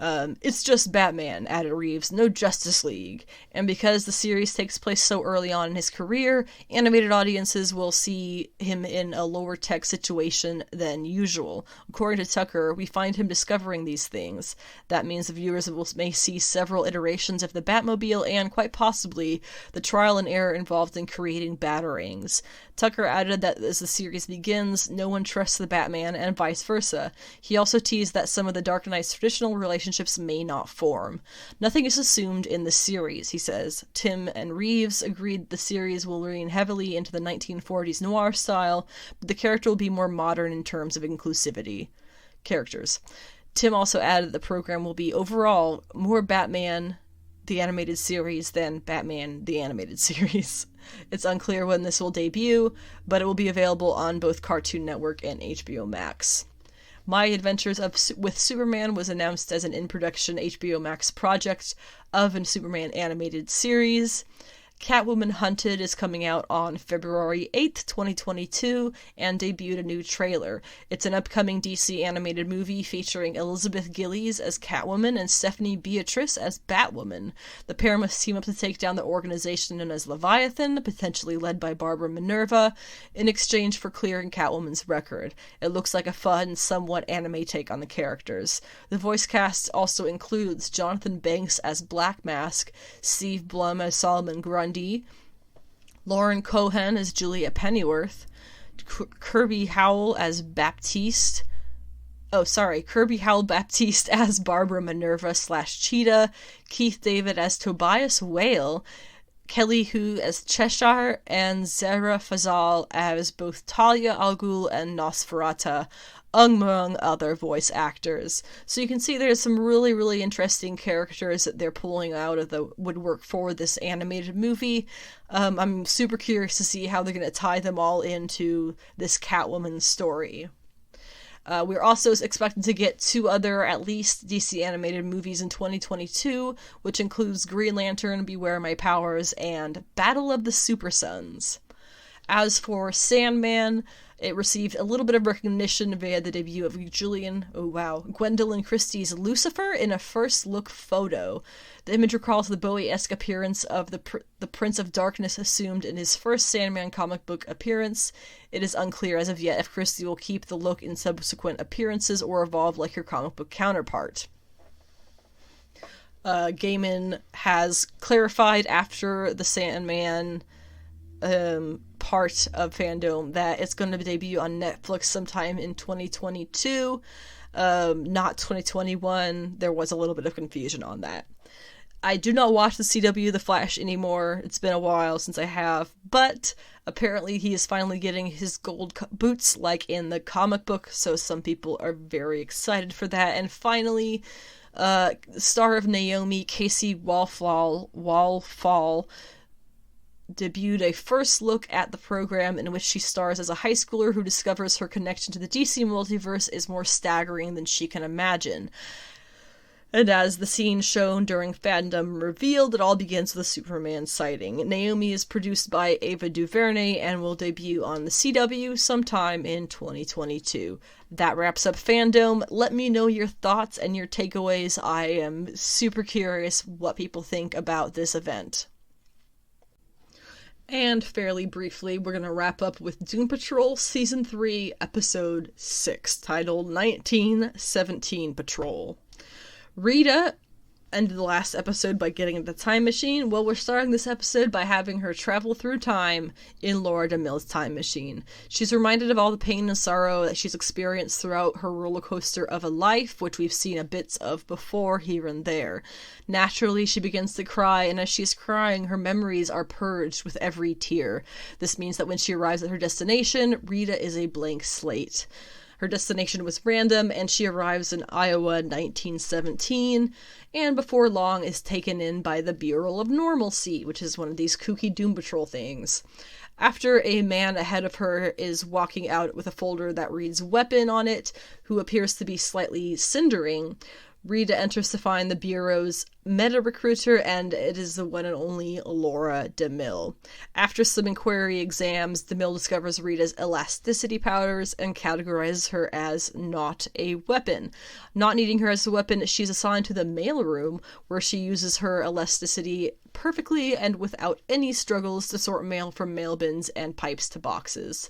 It's just Batman, added Reeves, no Justice League. And because the series takes place so early on in his career, animated audiences will see him in a lower tech situation than usual. According to Tucker, we find him discovering these things. That means the viewers may see several iterations of the Batmobile and, quite possibly, the trial and error involved in creating Batarangs. Tucker added that as the series begins, no one trusts the Batman, and vice versa. He also teased that some of the Dark Knight's traditional relationships may not form. Nothing is assumed in the series, he says. Tim and Reeves agreed the series will lean heavily into the 1940s noir style, but the character will be more modern in terms of inclusivity. Characters. Tim also added the program will be overall more Batman the animated series than Batman the animated series. It's unclear when this will debut, but it will be available on both Cartoon Network and HBO Max. My Adventures with Superman was announced as an in-production HBO Max project of a Superman animated series. Catwoman Hunted is coming out on February 8th, 2022, and debuted a new trailer. It's an upcoming DC animated movie featuring Elizabeth Gillies as Catwoman and Stephanie Beatrice as Batwoman. The pair must team up to take down the organization known as Leviathan, potentially led by Barbara Minerva, in exchange for clearing Catwoman's record. It looks like a fun, somewhat anime take on the characters. The voice cast also includes Jonathan Banks as Black Mask, Steve Blum as Solomon Grundy, Lauren Cohan as Julia Pennyworth, Kirby Howell Baptiste as Barbara Minerva / Cheetah, Keith David as Tobias Whale, Kelly Hu as Cheshire, and Zara Fazal as both Talia al Ghul and Nosferatu, among other voice actors. So you can see there's some really, really interesting characters that they're pulling out of the woodwork for this animated movie. I'm super curious to see how they're going to tie them all into this Catwoman story. We're also expected to get 2 other, at least, DC animated movies in 2022, which includes Green Lantern, Beware My Powers, and Battle of the Super Sons. As for Sandman, it received a little bit of recognition via the debut of Gwendolyn Christie's Lucifer in a first-look photo. The image recalls the Bowie-esque appearance of the Prince of Darkness assumed in his first Sandman comic book appearance. It is unclear as of yet if Christie will keep the look in subsequent appearances or evolve like her comic book counterpart. Gaiman has clarified after the Sandman part of Fandome that it's going to debut on Netflix sometime in 2022, not 2021. There was a little bit of confusion on that. I do not watch the CW The Flash anymore. It's been a while since I have, but apparently he is finally getting his gold boots like in the comic book, so some people are very excited for that. And finally, star of Naomi, Casey Wallfall, debuted a first look at the program in which she stars as a high schooler who discovers her connection to the DC multiverse is more staggering than she can imagine. And as the scene shown during Fandom revealed, it all begins with a Superman sighting. Naomi is produced by Ava DuVernay and will debut on the CW sometime in 2022. That wraps up Fandom. Let me know your thoughts and your takeaways. I am super curious what people think about this event. And fairly briefly, we're going to wrap up with Doom Patrol Season 3, Episode 6, titled 1917 Patrol. Rita ended the last episode by getting into the time machine. Well, we're starting this episode by having her travel through time in Laura DeMille's time machine. She's reminded of all the pain and sorrow that she's experienced throughout her roller coaster of a life, which we've seen a bits of before here and there. Naturally, she begins to cry, and as she's crying, her memories are purged with every tear. This means that when she arrives at her destination, Rita is a blank slate. Her destination was random, and she arrives in Iowa 1917, and before long is taken in by the Bureau of Normalcy, which is one of these kooky Doom Patrol things. After a man ahead of her is walking out with a folder that reads weapon on it, who appears to be slightly cindering, Rita enters to find the Bureau's meta-recruiter, and it is the one and only Laura DeMille. After some inquiry exams, DeMille discovers Rita's elasticity powers and categorizes her as not a weapon. Not needing her as a weapon, she's assigned to the mailroom, where she uses her elasticity perfectly and without any struggles to sort mail from mail bins and pipes to boxes.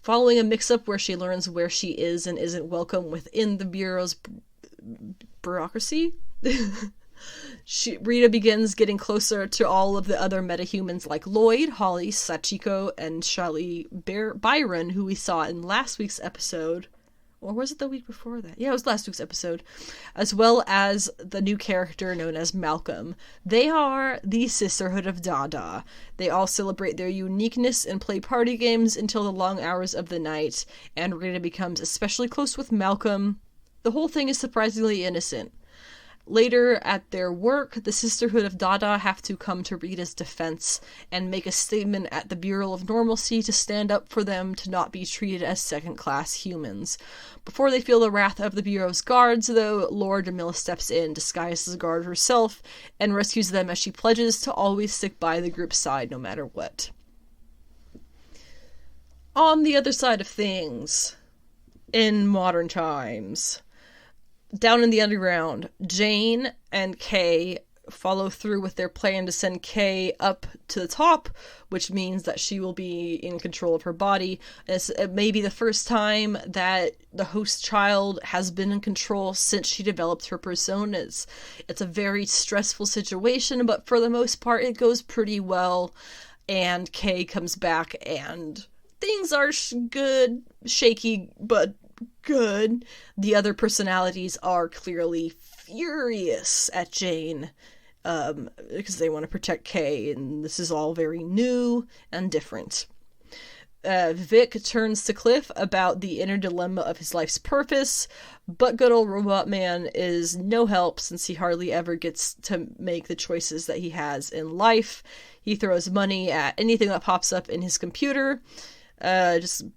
Following a mix-up where she learns where she is and isn't welcome within the Bureau's bureaucracy, Rita begins getting closer to all of the other metahumans like Lloyd, Holly, Sachiko, and Shelley Byron, who we saw in last week's episode. Or was it the week before that? Yeah, it was last week's episode. As well as the new character known as Malcolm. They are the Sisterhood of Dada. They all celebrate their uniqueness and play party games until the long hours of the night, and Rita becomes especially close with Malcolm. The whole thing is surprisingly innocent. Later, at their work, the Sisterhood of Dada have to come to Rita's defense and make a statement at the Bureau of Normalcy to stand up for them to not be treated as second-class humans. Before they feel the wrath of the Bureau's guards, though, Laura DeMille steps in, disguised as a guard herself, and rescues them as she pledges to always stick by the group's side no matter what. On the other side of things, in modern times, down in the underground, Jane and Kay follow through with their plan to send Kay up to the top, which means that she will be in control of her body. It may be the first time that the host child has been in control since she developed her personas. It's a very stressful situation, but for the most part it goes pretty well, and Kay comes back and things are good, shaky, but good. The other personalities are clearly furious at Jane because they want to protect Kay, and this is all very new and different. Vic turns to Cliff about the inner dilemma of his life's purpose, but good old Robot Man is no help since he hardly ever gets to make the choices that he has in life. He throws money at anything that pops up in his computer, just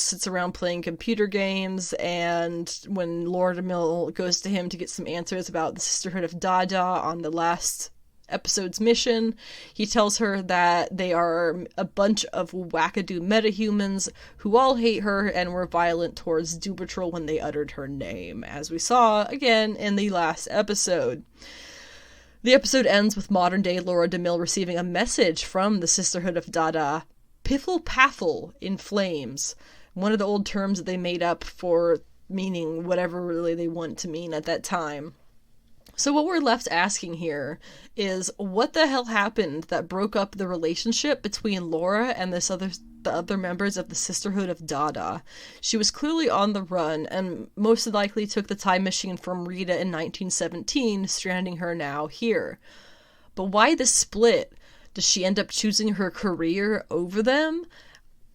sits around playing computer games, and when Laura DeMille goes to him to get some answers about the Sisterhood of Dada on the last episode's mission, he tells her that they are a bunch of wackadoo metahumans who all hate her and were violent towards Doom Patrol when they uttered her name, as we saw again in the last episode. The episode ends with modern-day Laura DeMille receiving a message from the Sisterhood of Dada, Piffle Paffle in flames, one of the old terms that they made up for meaning whatever really they want to mean at that time. So what we're left asking here is, what the hell happened that broke up the relationship between Laura and the other members of the Sisterhood of Dada? She was clearly on the run, and most likely took the time machine from Rita in 1917, stranding her now here. But why the split? Does she end up choosing her career over them?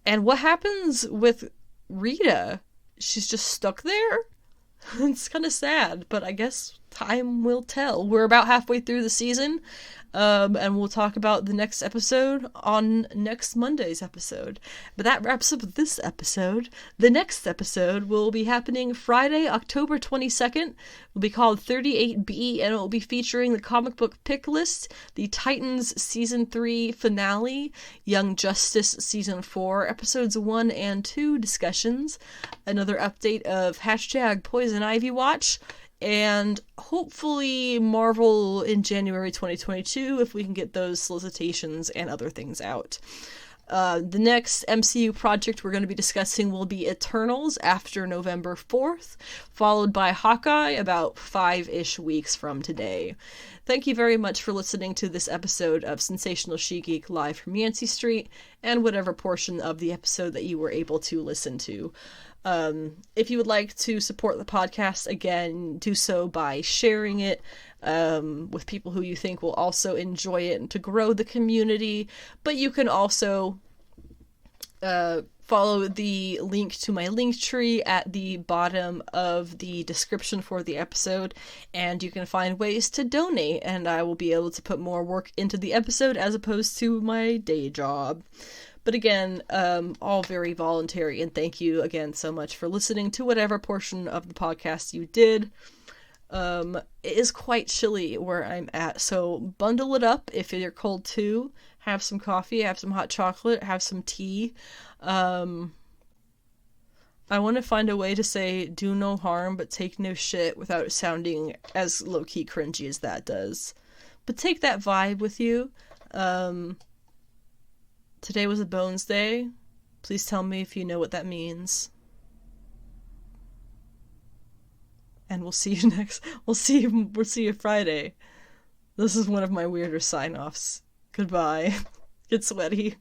And what happens with Rita? She's just stuck there? It's kind of sad, but I guess time will tell. We're about halfway through the season, and we'll talk about the next episode on next Monday's episode. But that wraps up this episode. The next episode will be happening Friday, October 22nd. It will be called 38B, and it will be featuring the comic book pick list, the Titans Season 3 finale, Young Justice Season 4, Episodes 1 and 2 discussions, another update of hashtag Poison Ivy Watch, and hopefully Marvel in January 2022 if we can get those solicitations and other things out. The next MCU project we're going to be discussing will be Eternals after November 4th, followed by Hawkeye about 5-ish weeks from today. Thank you very much for listening to this episode of Sensational She-Geek live from Yancey Street, and whatever portion of the episode that you were able to listen to. If you would like to support the podcast, again, do so by sharing it with people who you think will also enjoy it and to grow the community. But you can also follow the link to my link tree at the bottom of the description for the episode, and you can find ways to donate, and I will be able to put more work into the episode as opposed to my day job. But again, all very voluntary, and thank you again so much for listening to whatever portion of the podcast you did. It is quite chilly where I'm at, so bundle it up if you're cold too. Have some coffee, have some hot chocolate, have some tea. I want to find a way to say do no harm but take no shit without sounding as low-key cringy as that does. But take that vibe with you. Today was a Bones Day. Please tell me if you know what that means. And we'll see you Friday. This is one of my weirder sign-offs. Goodbye. Get sweaty.